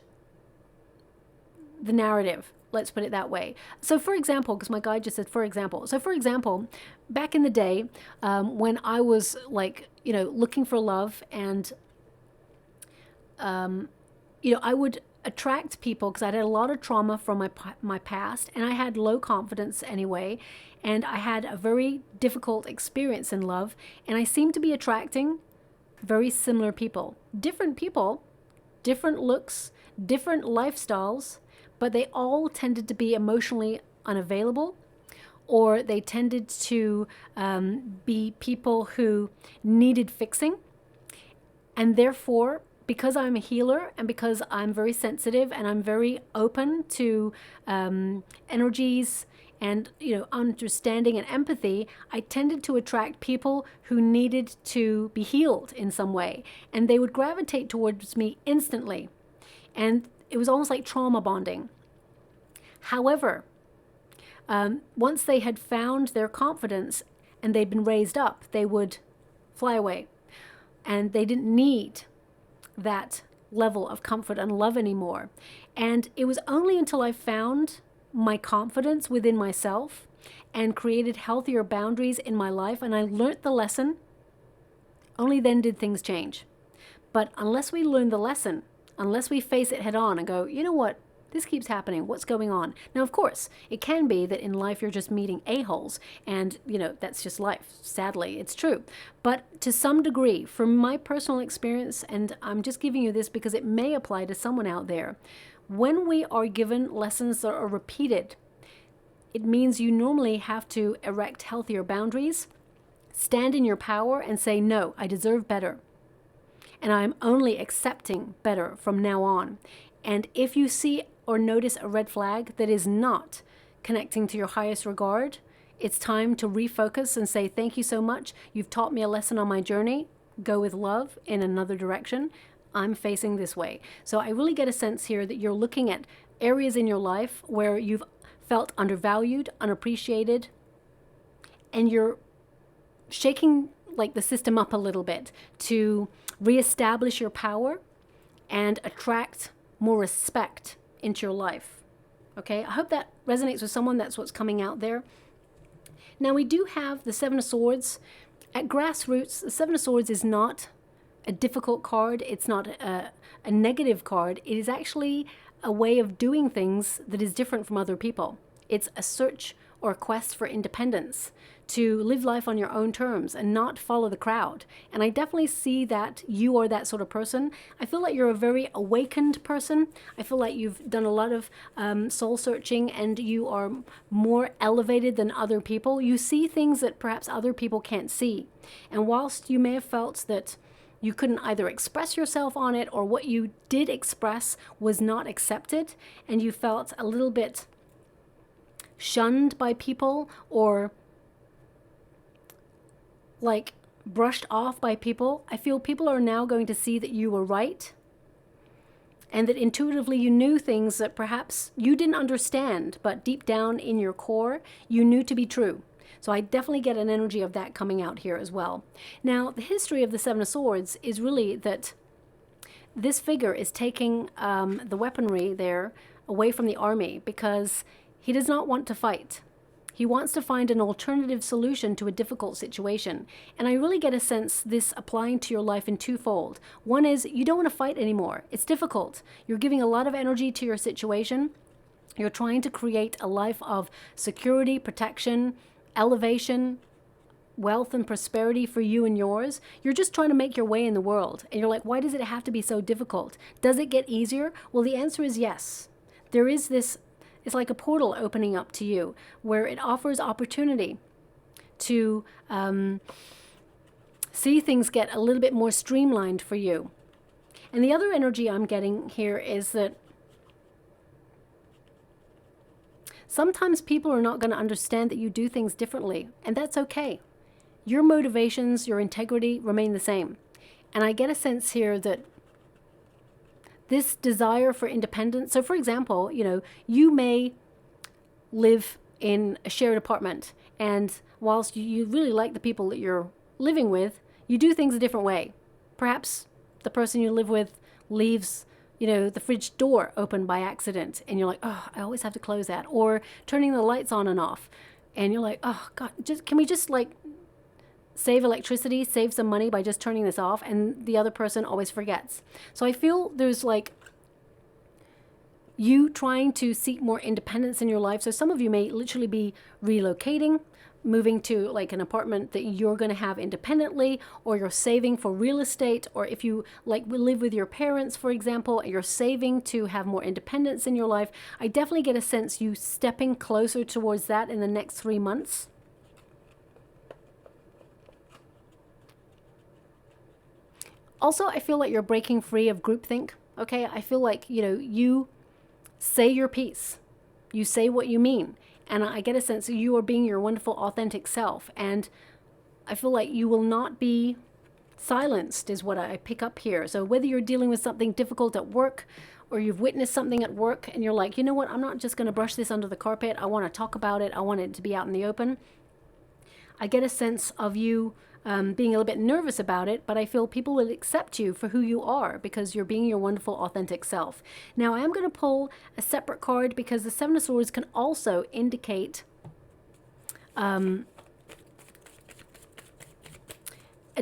Speaker 1: the narrative. Let's put it that way. So for example, because my guide just said for example. So for example, back in the day, when I was like, looking for love, and, I would attract people because I had a lot of trauma from my past, and I had low confidence anyway, and I had a very difficult experience in love, and I seemed to be attracting very similar people, different looks, different lifestyles, but they all tended to be emotionally unavailable, or they tended to be people who needed fixing. And therefore, because I'm a healer, and because I'm very sensitive, and I'm very open to energies and understanding and empathy, I tended to attract people who needed to be healed in some way, and they would gravitate towards me instantly. And it was almost like trauma bonding. However, once they had found their confidence and they'd been raised up, they would fly away, and they didn't need that level of comfort and love anymore. And it was only until I found my confidence within myself and created healthier boundaries in my life, and I learned the lesson, only then did things change. But unless we learn the lesson, unless we face it head on and go, you know what, this keeps happening, what's going on? Now, of course, it can be that in life you're just meeting a-holes, and, you know, that's just life. Sadly, it's true. But to some degree, from my personal experience, and I'm just giving you this because it may apply to someone out there, when we are given lessons that are repeated, it means you normally have to erect healthier boundaries, stand in your power and say, no, I deserve better. And I'm only accepting better from now on. And if you see or notice a red flag that is not connecting to your highest regard, it's time to refocus and say, thank you so much. You've taught me a lesson on my journey. Go with love in another direction. I'm facing this way. So I really get a sense here that you're looking at areas in your life where you've felt undervalued, unappreciated, and you're shaking like the system up a little bit to reestablish your power and attract more respect into your life. Okay, I hope that resonates with someone. That's what's coming out there. Now we do have the Seven of Swords. At grassroots, the Seven of Swords is not a difficult card. It's not a negative card. It is actually a way of doing things that is different from other people. It's a search or a quest for independence, to live life on your own terms and not follow the crowd. And I definitely see that you are that sort of person. I feel like you're a very awakened person. I feel like you've done a lot of soul searching, and you are more elevated than other people. You see things that perhaps other people can't see. And whilst you may have felt that you couldn't either express yourself on it, or what you did express was not accepted, and you felt a little bit shunned by people, or like brushed off by people, I feel people are now going to see that you were right, and that intuitively you knew things that perhaps you didn't understand, but deep down in your core, you knew to be true. So I definitely get an energy of that coming out here as well. Now, the history of the Seven of Swords is really that this figure is taking the weaponry there away from the army, because he does not want to fight. He wants to find an alternative solution to a difficult situation. And I really get a sense this applying to your life in twofold. One is you don't want to fight anymore. It's difficult. You're giving a lot of energy to your situation. You're trying to create a life of security, protection, elevation, wealth and prosperity for you and yours. You're just trying to make your way in the world. And you're like, why does it have to be so difficult? Does it get easier? Well, the answer is yes. There is this, it's like a portal opening up to you where it offers opportunity to see things get a little bit more streamlined for you. And the other energy I'm getting here is that sometimes people are not going to understand that you do things differently, and that's okay. Your motivations, your integrity remain the same. And I get a sense here that this desire for independence, so for example, you know, you may live in a shared apartment, and whilst you really like the people that you're living with, you do things a different way. Perhaps the person you live with leaves, you know, the fridge door open by accident, and you're like, oh, I always have to close that. Or turning the lights on and off, and you're like, oh God, can we just like save electricity, save some money by just turning this off? And the other person always forgets. So I feel there's like you trying to seek more independence in your life. So some of you may literally be relocating, moving to like an apartment that you're going to have independently, or you're saving for real estate, or if you like live with your parents, for example, and you're saving to have more independence in your life. I definitely get a sense you stepping closer towards that in the next 3 months. Also, I feel like you're breaking free of groupthink. Okay, I feel like, you know, you say your piece, you say what you mean. And I get a sense that you are being your wonderful, authentic self. And I feel like you will not be silenced is what I pick up here. So whether you're dealing with something difficult at work, or you've witnessed something at work and you're like, you know what, I'm not just going to brush this under the carpet. I want to talk about it. I want it to be out in the open. I get a sense of you being a little bit nervous about it, but I feel people will accept you for who you are because you're being your wonderful, authentic self. Now, I am going to pull a separate card because the Seven of Swords can also indicate a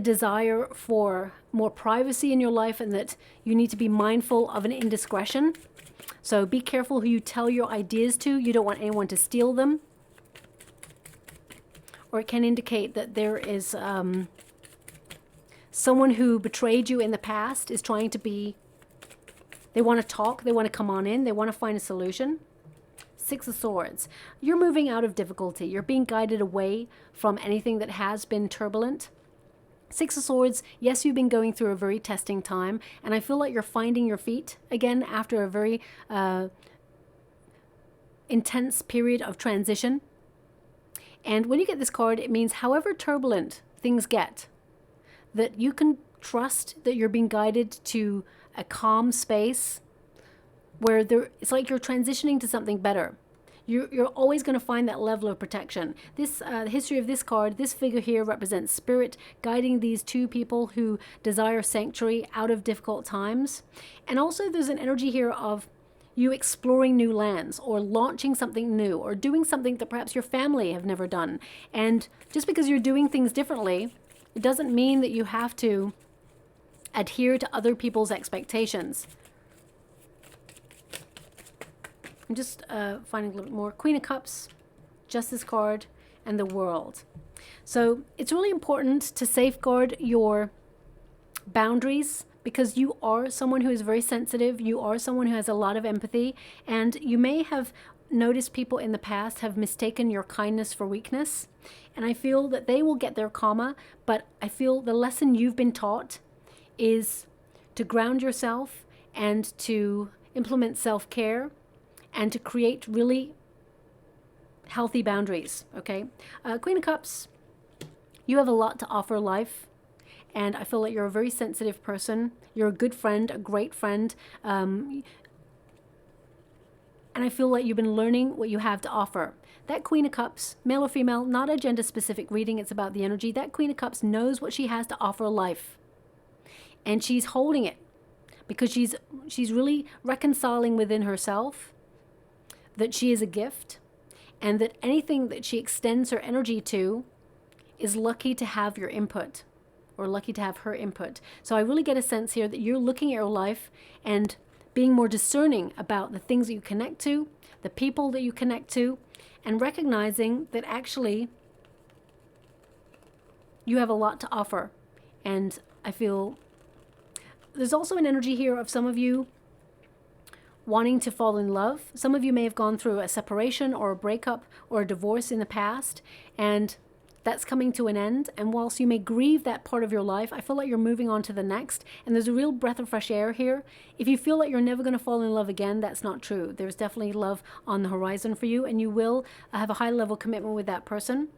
Speaker 1: desire for more privacy in your life, and that you need to be mindful of an indiscretion. So be careful who you tell your ideas to. You don't want anyone to steal them. Or it can indicate that there is someone who betrayed you in the past is trying to be, they want to talk, they want to come on in, they want to find a solution. Six of Swords. You're moving out of difficulty. You're being guided away from anything that has been turbulent. Six of Swords, yes, you've been going through a very testing time, and I feel like you're finding your feet again after a very intense period of transition. And when you get this card, it means however turbulent things get, that you can trust that you're being guided to a calm space where it's like you're transitioning to something better. You're always going to find that level of protection. This the history of this card, this figure here represents spirit guiding these two people who desire sanctuary out of difficult times. And also there's an energy here of you exploring new lands or launching something new or doing something that perhaps your family have never done. And just because you're doing things differently, it doesn't mean that you have to adhere to other people's expectations. I'm just finding a little bit more. Queen of Cups, Justice card, and the World. So it's really important to safeguard your boundaries because you are someone who is very sensitive. You are someone who has a lot of empathy, and you may have noticed people in the past have mistaken your kindness for weakness. And I feel that they will get their karma, but I feel the lesson you've been taught is to ground yourself and to implement self-care and to create really healthy boundaries, okay? Queen of Cups, you have a lot to offer life, and I feel like you're a very sensitive person. You're a good friend, a great friend, and I feel like you've been learning what you have to offer. That Queen of Cups, male or female, not a gender-specific reading, it's about the energy. That Queen of Cups knows what she has to offer life, and she's holding it because she's really reconciling within herself that she is a gift, and that anything that she extends her energy to is lucky to have your input, or lucky to have her input. So I really get a sense here that you're looking at your life and being more discerning about the things that you connect to, the people that you connect to, and recognizing that actually you have a lot to offer. And I feel there's also an energy here of some of you wanting to fall in love. Some of you may have gone through a separation or a breakup or a divorce in the past, and that's coming to an end. And whilst you may grieve that part of your life, I feel like you're moving on to the next, and there's a real breath of fresh air here. If you feel like you're never going to fall in love again, that's not true. There's definitely love on the horizon for you, and you will have a high level commitment with that person.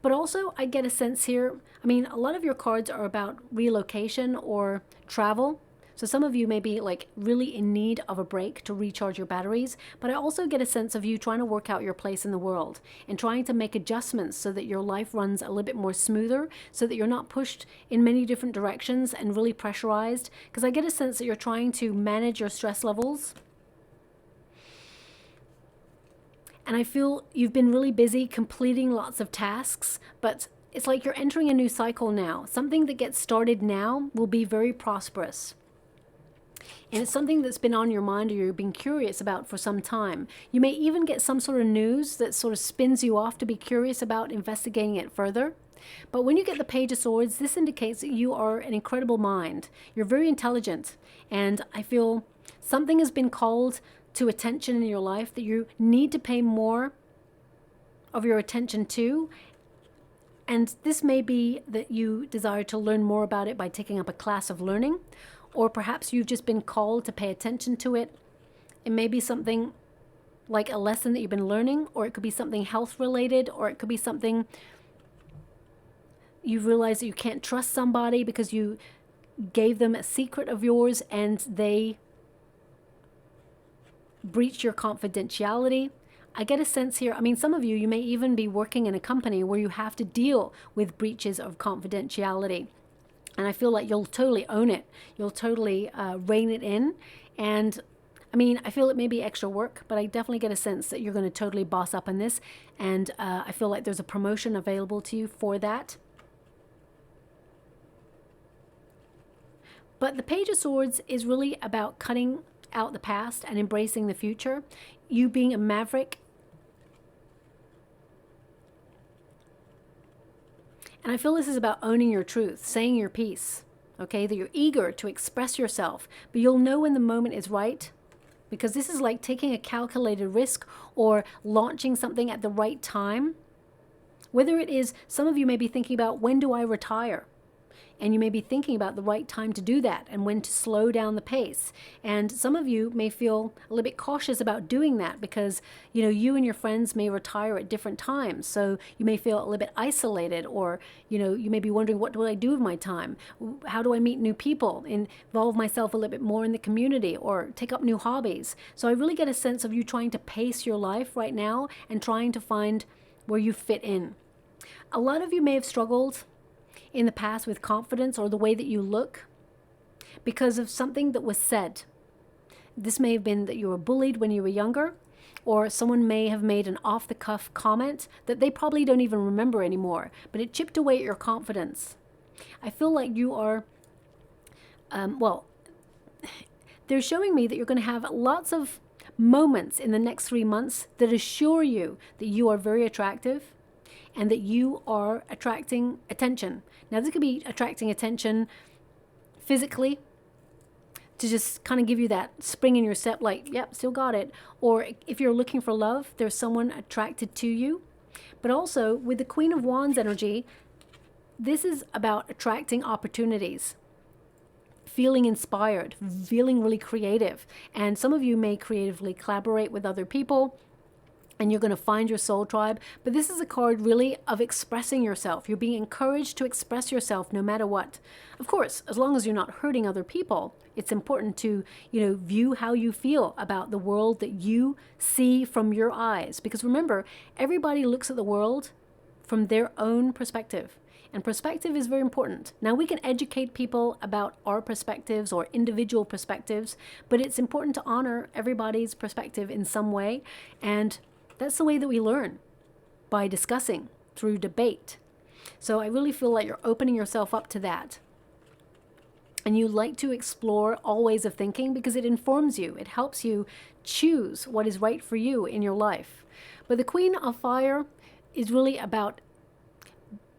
Speaker 1: But also, I get a sense here, I mean, a lot of your cards are about relocation or travel. So some of you may be like really in need of a break to recharge your batteries, but I also get a sense of you trying to work out your place in the world and trying to make adjustments so that your life runs a little bit more smoother, so that you're not pushed in many different directions and really pressurized. Because I get a sense that you're trying to manage your stress levels. And I feel you've been really busy completing lots of tasks, but it's like you're entering a new cycle now. Something that gets started now will be very prosperous. And it's something that's been on your mind or you've been curious about for some time. You may even get some sort of news that sort of spins you off to be curious about investigating it further. But when you get the Page of Swords, this indicates that you are an incredible mind. You're very intelligent. And I feel something has been called to attention in your life that you need to pay more of your attention to. And this may be that you desire to learn more about it by taking up a class of learning, or perhaps you've just been called to pay attention to it. It may be something like a lesson that you've been learning, or it could be something health related, or it could be something you realize that you can't trust somebody because you gave them a secret of yours and they breached your confidentiality. I get a sense here, I mean, some of you, you may even be working in a company where you have to deal with breaches of confidentiality. And I feel like you'll totally own it. You'll totally rein it in. And I mean, I feel it may be extra work, but I definitely get a sense that you're going to totally boss up on this. And I feel like there's a promotion available to you for that. But the Page of Swords is really about cutting out the past and embracing the future. You being a maverick. And I feel this is about owning your truth, saying your piece, okay? That you're eager to express yourself, but you'll know when the moment is right, because this is like taking a calculated risk or launching something at the right time. Whether it is, some of you may be thinking about, when do I retire? And you may be thinking about the right time to do that and when to slow down the pace. And some of you may feel a little bit cautious about doing that because, you know, you and your friends may retire at different times. So you may feel a little bit isolated, or, you know, you may be wondering, what do I do with my time? How do I meet new people, involve myself a little bit more in the community, or take up new hobbies? So I really get a sense of you trying to pace your life right now and trying to find where you fit in. A lot of you may have struggled in the past with confidence or the way that you look because of something that was said. This may have been that you were bullied when you were younger, or someone may have made an off-the-cuff comment that they probably don't even remember anymore, but it chipped away at your confidence. I feel like you are, well, they're showing me that you're going to have lots of moments in the next 3 months that assure you that you are very attractive and that you are attracting attention. Now, this could be attracting attention physically to just kind of give you that spring in your step, like, yep, still got it. Or if you're looking for love, there's someone attracted to you. But also, with the Queen of Wands energy, this is about attracting opportunities, feeling inspired, feeling really creative. And some of you may creatively collaborate with other people, and you're going to find your soul tribe. But this is a card really of expressing yourself. You're being encouraged to express yourself no matter what. Of course, as long as you're not hurting other people, it's important to, you know, view how you feel about the world that you see from your eyes. Because remember, everybody looks at the world from their own perspective. And perspective is very important. Now, we can educate people about our perspectives or individual perspectives, but it's important to honor everybody's perspective in some way. And that's the way that we learn, by discussing, through debate. So I really feel like you're opening yourself up to that. And you like to explore all ways of thinking because it informs you. It helps you choose what is right for you in your life. But the Queen of Fire is really about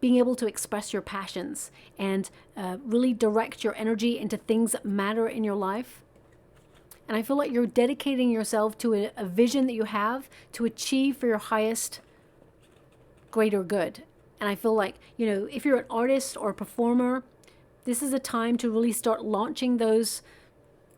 Speaker 1: being able to express your passions and really direct your energy into things that matter in your life. And I feel like you're dedicating yourself to a vision that you have to achieve for your highest, greater good. And I feel like, you know, if you're an artist or a performer, this is a time to really start launching those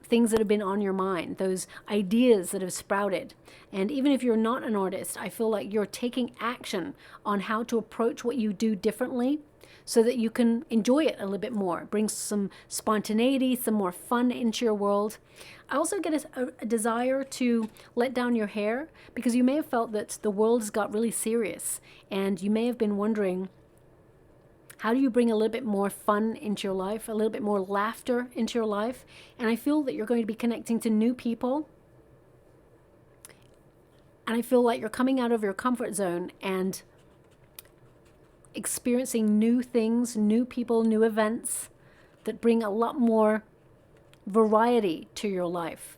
Speaker 1: things that have been on your mind, those ideas that have sprouted. And even if you're not an artist, I feel like you're taking action on how to approach what you do differently so that you can enjoy it a little bit more, bring some spontaneity, some more fun into your world. I also get a desire to let down your hair because you may have felt that the world has got really serious and you may have been wondering, how do you bring a little bit more fun into your life, a little bit more laughter into your life? And I feel that you're going to be connecting to new people. And I feel like you're coming out of your comfort zone and experiencing new things, new people, new events that bring a lot more variety to your life.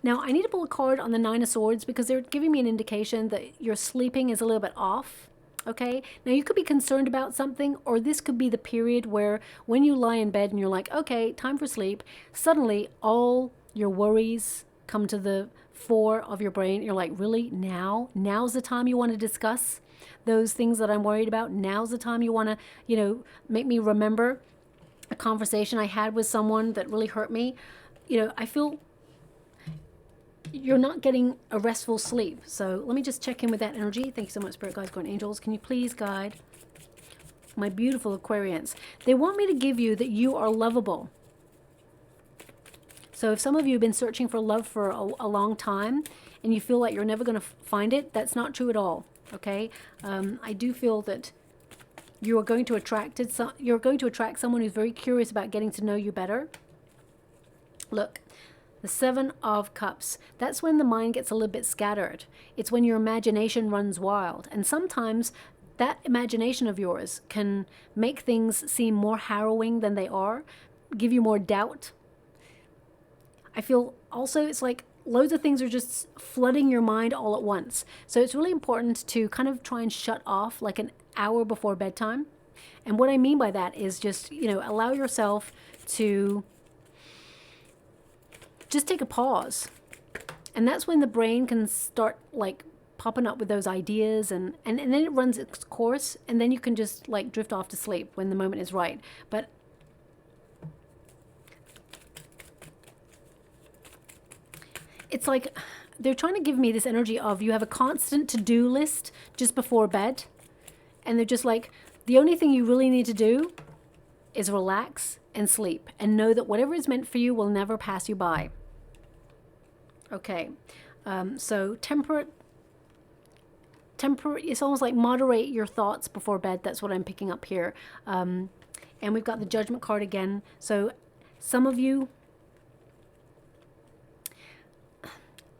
Speaker 1: Now, I need to pull a card on the Nine of Swords because they're giving me an indication that your sleeping is a little bit off. Okay, now you could be concerned about something, or this could be the period where when you lie in bed and you're like, okay, time for sleep, suddenly all your worries come to the fore of your brain. You're like, really? Now's the time you want to discuss those things that I'm worried about? Now's the time you want to, you know, make me remember a conversation I had with someone that really hurt me? You know, I feel you're not getting a restful sleep. So let me just check in with that energy. Thank you so much, Spirit Guides, Guardian Angels. Can you please guide my beautiful Aquarians? They want me to give you that you are lovable. So if some of you have been searching for love for a long time and you feel like you're never going to find it. That's not true at all. Okay. I do feel that you are going to attract someone who's very curious about getting to know you better. Look, the Seven of Cups. That's when the mind gets a little bit scattered. It's when your imagination runs wild. And sometimes that imagination of yours can make things seem more harrowing than they are, give you more doubt. I feel also it's like loads of things are just flooding your mind all at once. So it's really important to kind of try and shut off like an hour before bedtime. And what I mean by that is just, you know, allow yourself to just take a pause. And that's when the brain can start like popping up with those ideas, and then it runs its course, and then you can just like drift off to sleep when the moment is right. But it's like they're trying to give me this energy of you have a constant to-do list just before bed, and they're just like, the only thing you really need to do is relax and sleep and know that whatever is meant for you will never pass you by. Okay, so temperate, it's almost like moderate your thoughts before bed. That's what I'm picking up here. And we've got the Judgment card again. So some of you,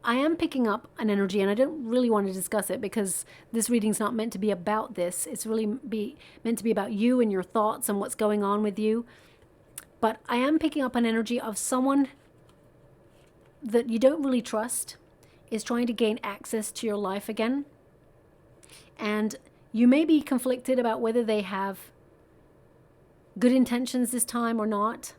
Speaker 1: I am picking up an energy, and I don't really want to discuss it because this reading's not meant to be about this. It's really meant to be about you and your thoughts and what's going on with you. But I am picking up an energy of someone that you don't really trust is trying to gain access to your life again. And you may be conflicted about whether they have good intentions this time or not.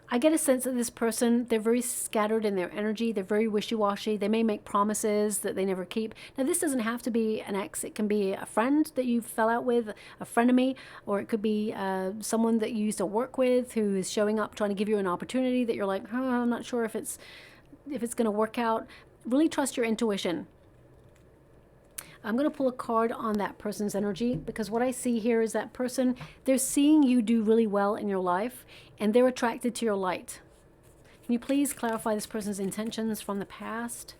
Speaker 1: I get a sense that this person, they're very scattered in their energy. They're very wishy-washy. They may make promises that they never keep. Now, this doesn't have to be an ex. It can be a friend that you fell out with, a frenemy, or it could be someone that you used to work with who is showing up trying to give you an opportunity that you're like, oh, I'm not sure if it's going to work out. Really trust your intuition. I'm going to pull a card on that person's energy, because what I see here is that person, they're seeing you do really well in your life, and they're attracted to your light. Can you please clarify this person's intentions from the past?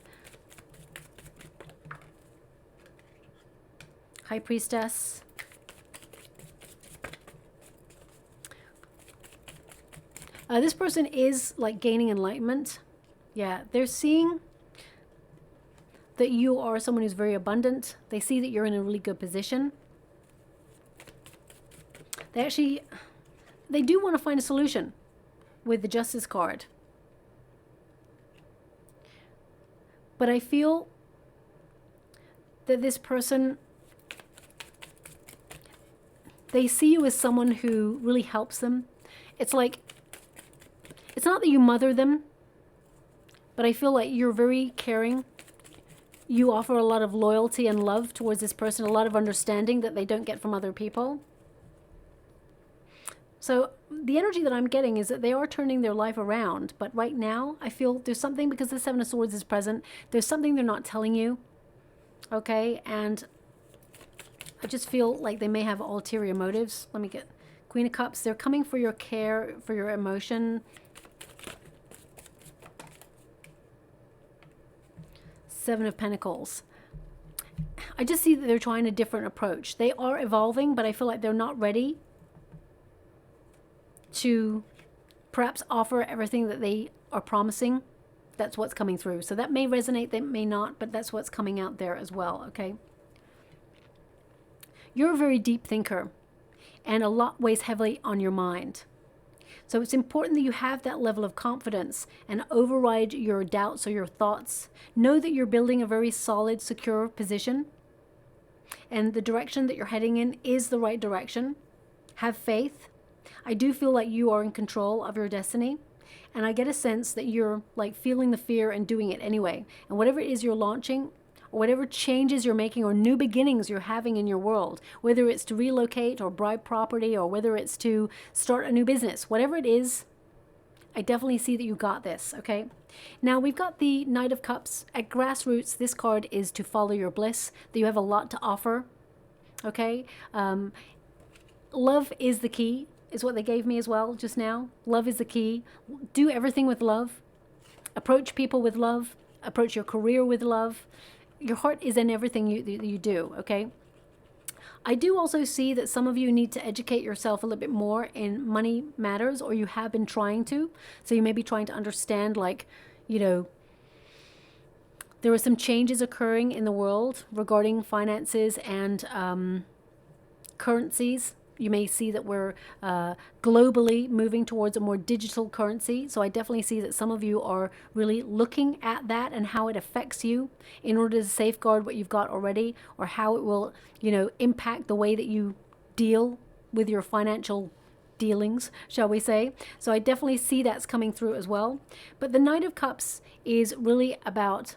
Speaker 1: High Priestess. This person is like gaining enlightenment. Yeah, they're seeing that you are someone who's very abundant. They see that you're in a really good position. They do want to find a solution with the Justice card. But I feel that this person, they see you as someone who really helps them. It's like, it's not that you mother them, but I feel like you're very caring. You offer a lot of loyalty and love towards this person, a lot of understanding that they don't get from other people. So the energy that I'm getting is that they are turning their life around. But right now, I feel there's something, because the Seven of Swords is present, there's something they're not telling you. Okay, and I just feel like they may have ulterior motives. Let me get Queen of Cups. They're coming for your care, for your emotion. Seven of Pentacles. I just see that they're trying a different approach. They are evolving, but I feel like they're not ready to perhaps offer everything that they are promising. That's what's coming through. So that may resonate, that may not, but that's what's coming out there as well, okay? You're a very deep thinker, and a lot weighs heavily on your mind. So it's important that you have that level of confidence and override your doubts or your thoughts. Know that you're building a very solid, secure position, and the direction that you're heading in is the right direction. Have faith. I do feel like you are in control of your destiny, and I get a sense that you're like feeling the fear and doing it anyway. And whatever it is you're launching, or whatever changes you're making or new beginnings you're having in your world, whether it's to relocate or buy property, or whether it's to start a new business, whatever it is, I definitely see that you got this, okay? Now we've got the Knight of Cups. At grassroots, this card is to follow your bliss, that you have a lot to offer, okay? Love is the key, is what they gave me as well just now. Love is the key. Do everything with love. Approach people with love. approach your career with love. Your heart is in everything you do, okay? I do also see that some of you need to educate yourself a little bit more in money matters, or you have been trying to. So you may be trying to understand, like, you know, there are some changes occurring in the world regarding finances and currencies. You may see that we're globally moving towards a more digital currency. So I definitely see that some of you are really looking at that and how it affects you in order to safeguard what you've got already, or how it will, you know, impact the way that you deal with your financial dealings, shall we say. So I definitely see that's coming through as well. But the Knight of Cups is really about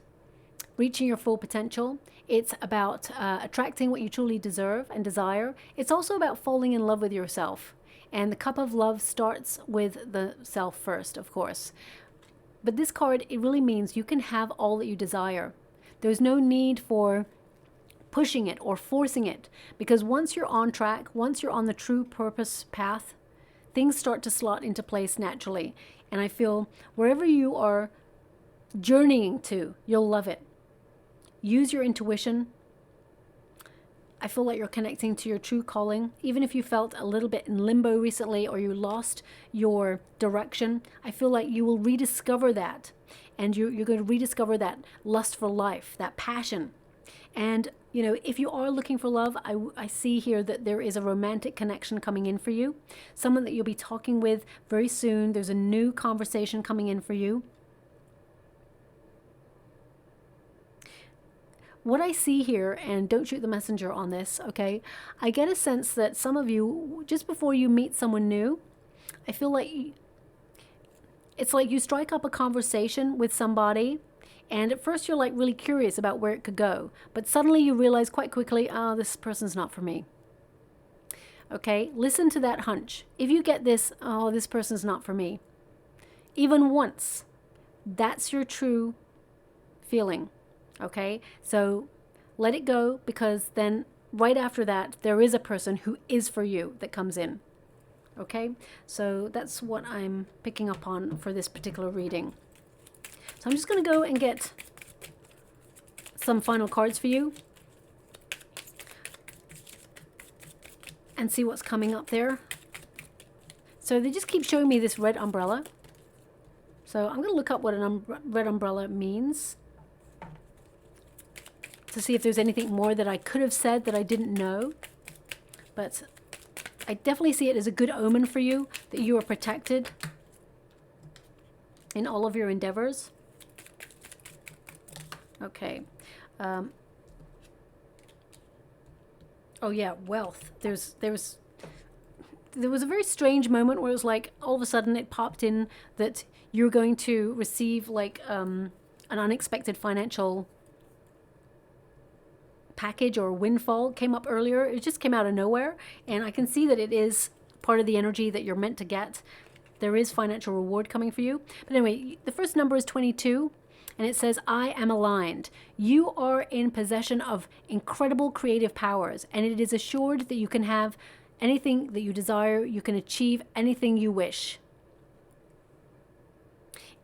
Speaker 1: reaching your full potential. It's about attracting what you truly deserve and desire. It's also about falling in love with yourself. And the cup of love starts with the self first, of course. But this card, it really means you can have all that you desire. There's no need for pushing it or forcing it, because once you're on track, once you're on the true purpose path, things start to slot into place naturally. And I feel wherever you are journeying to, you'll love it. Use your intuition. I feel like you're connecting to your true calling. Even if you felt a little bit in limbo recently, or you lost your direction, I feel like you will rediscover that. And you're going to rediscover that lust for life, that passion. And, you know, if you are looking for love, I see here that there is a romantic connection coming in for you. Someone that you'll be talking with very soon. There's a new conversation coming in for you. What I see here, and don't shoot the messenger on this, okay? I get a sense that some of you, just before you meet someone new, I feel like it's like you strike up a conversation with somebody, and at first you're like really curious about where it could go. But suddenly you realize quite quickly, oh, this person's not for me. Okay, listen to that hunch. If you get this, oh, this person's not for me, even once, that's your true feeling. Okay, so let it go, because then right after that, there is a person who is for you that comes in. Okay, so that's what I'm picking up on for this particular reading. So I'm just going to go and get some final cards for you and see what's coming up there. So they just keep showing me this red umbrella. So I'm going to look up what a red umbrella means, to see if there's anything more that I could have said that I didn't know. But I definitely see it as a good omen for you, that you are protected in all of your endeavors. Okay. Oh yeah, wealth. There was a very strange moment where it was like all of a sudden it popped in that you're going to receive like an unexpected financial package or windfall. Came up earlier. It just came out of nowhere, and I can see that it is part of the energy that you're meant to get. There is financial reward coming for you. But anyway, the first number is 22, and it says, I am aligned. You are in possession of incredible creative powers, and it is assured that you can have anything that you desire. You can achieve anything you wish.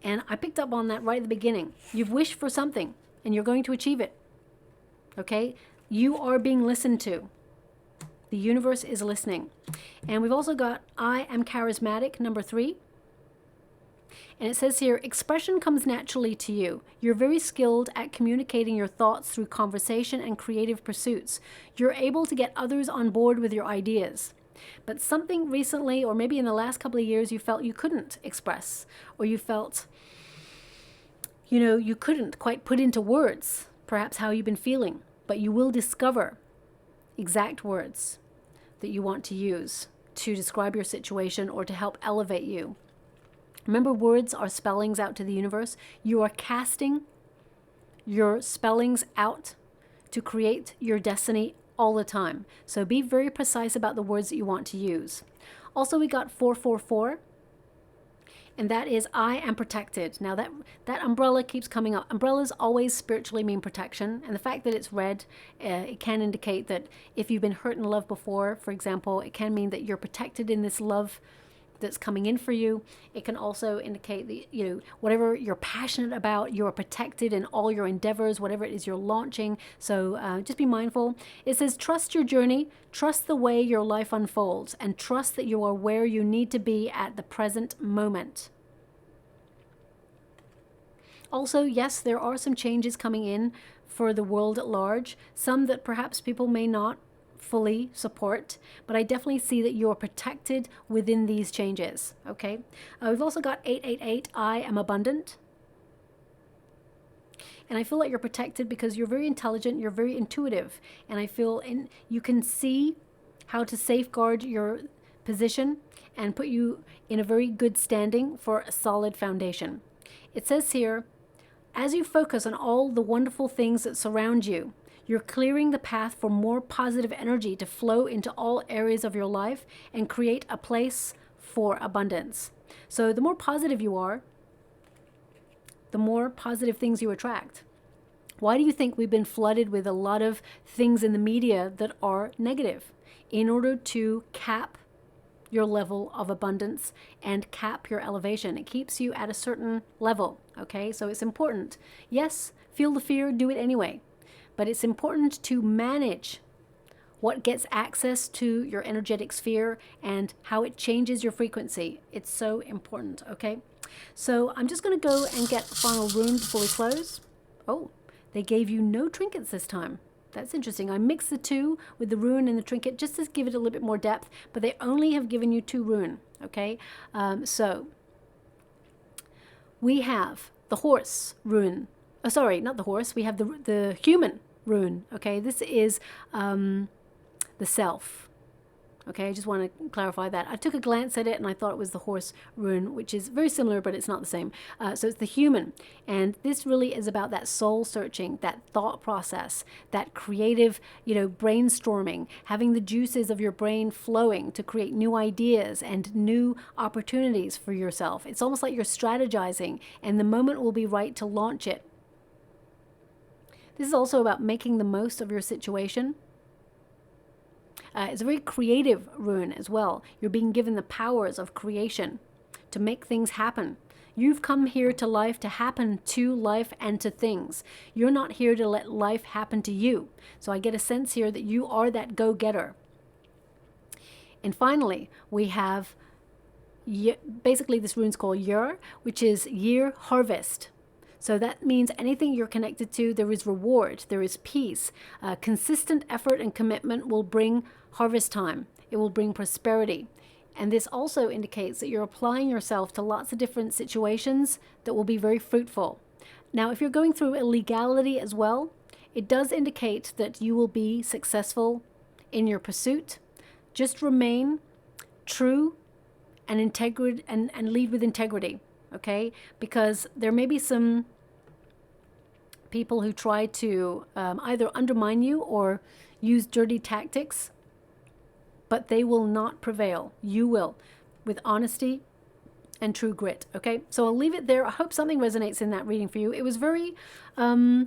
Speaker 1: And I picked up on that right at the beginning. You've wished for something, and you're going to achieve it. Okay, you are being listened to. The universe is listening. And we've also got I am charismatic, number 3. And it says here, expression comes naturally to you. You're very skilled at communicating your thoughts through conversation and creative pursuits. You're able to get others on board with your ideas. But something recently, or maybe in the last couple of years, you felt you couldn't express, or you felt, you know, you couldn't quite put into words perhaps how you've been feeling, but you will discover exact words that you want to use to describe your situation or to help elevate you. Remember, words are spellings out to the universe. You are casting your spellings out to create your destiny all the time. So be very precise about the words that you want to use. Also, we got 444. And that is, I am protected. Now that umbrella keeps coming up. Umbrellas always spiritually mean protection. And the fact that it's red, it can indicate that if you've been hurt in love before, for example, it can mean that you're protected in this love that's coming in for you. It can also indicate that, you know, whatever you're passionate about, you're protected in all your endeavors, whatever it is you're launching. So just be mindful. It says, trust your journey, trust the way your life unfolds, and trust that you are where you need to be at the present moment. Also, yes, there are some changes coming in for the world at large, some that perhaps people may not fully support, but I definitely see that you are protected within these changes, okay? We've also got 888, I am abundant. And I feel like you're protected because you're very intelligent, you're very intuitive, and I feel you can see how to safeguard your position and put you in a very good standing for a solid foundation. It says here, as you focus on all the wonderful things that surround you, you're clearing the path for more positive energy to flow into all areas of your life and create a place for abundance. So the more positive you are, the more positive things you attract. Why do you think we've been flooded with a lot of things in the media that are negative? In order to cap your level of abundance and cap your elevation. It keeps you at a certain level, okay? So it's important. Yes, feel the fear, do it anyway. But it's important to manage what gets access to your energetic sphere and how it changes your frequency. It's so important, okay? So I'm just going to go and get the final rune before we close. Oh, they gave you no trinkets this time. That's interesting. I mixed the two with the rune and the trinket just to give it a little bit more depth, but they only have given you 2 rune, okay? So we have the horse rune. Oh, sorry, not the horse. We have the human rune, okay? This is the self. Okay, I just want to clarify that. I took a glance at it and I thought it was the horse rune, which is very similar, but it's not the same. So it's the human. And this really is about that soul searching, that thought process, that creative, you know, brainstorming, having the juices of your brain flowing to create new ideas and new opportunities for yourself. It's almost like you're strategizing and the moment will be right to launch it. This is also about making the most of your situation. It's a very creative rune as well. You're being given the powers of creation to make things happen. You've come here to life to happen to life and to things. You're not here to let life happen to you. So I get a sense here that you are that go-getter. And finally, we have, basically this rune's called Year, which is year harvest. So that means anything you're connected to, there is reward, there is peace. Consistent effort and commitment will bring harvest time. It will bring prosperity. And this also indicates that you're applying yourself to lots of different situations that will be very fruitful. Now, if you're going through a legality as well, it does indicate that you will be successful in your pursuit. Just remain true and and lead with integrity, okay? Because there may be some people who try to either undermine you or use dirty tactics, but they will not prevail. You will, with honesty and true grit, okay? So I'll leave it there. I hope something resonates in that reading for you. It was very, it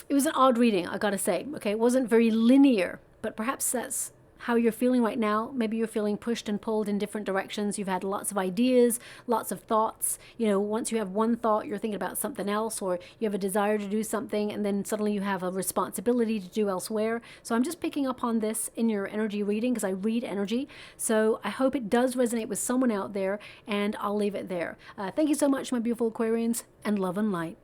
Speaker 1: was an odd reading, I gotta say, okay? It wasn't very linear, but perhaps that's how you're feeling right now. Maybe you're feeling pushed and pulled in different directions. You've had lots of ideas, lots of thoughts. You know, once you have one thought, you're thinking about something else, or you have a desire to do something, and then suddenly you have a responsibility to do elsewhere. So I'm just picking up on this in your energy reading because I read energy. So I hope it does resonate with someone out there, and I'll leave it there. Thank you so much, my beautiful Aquarians, and love and light.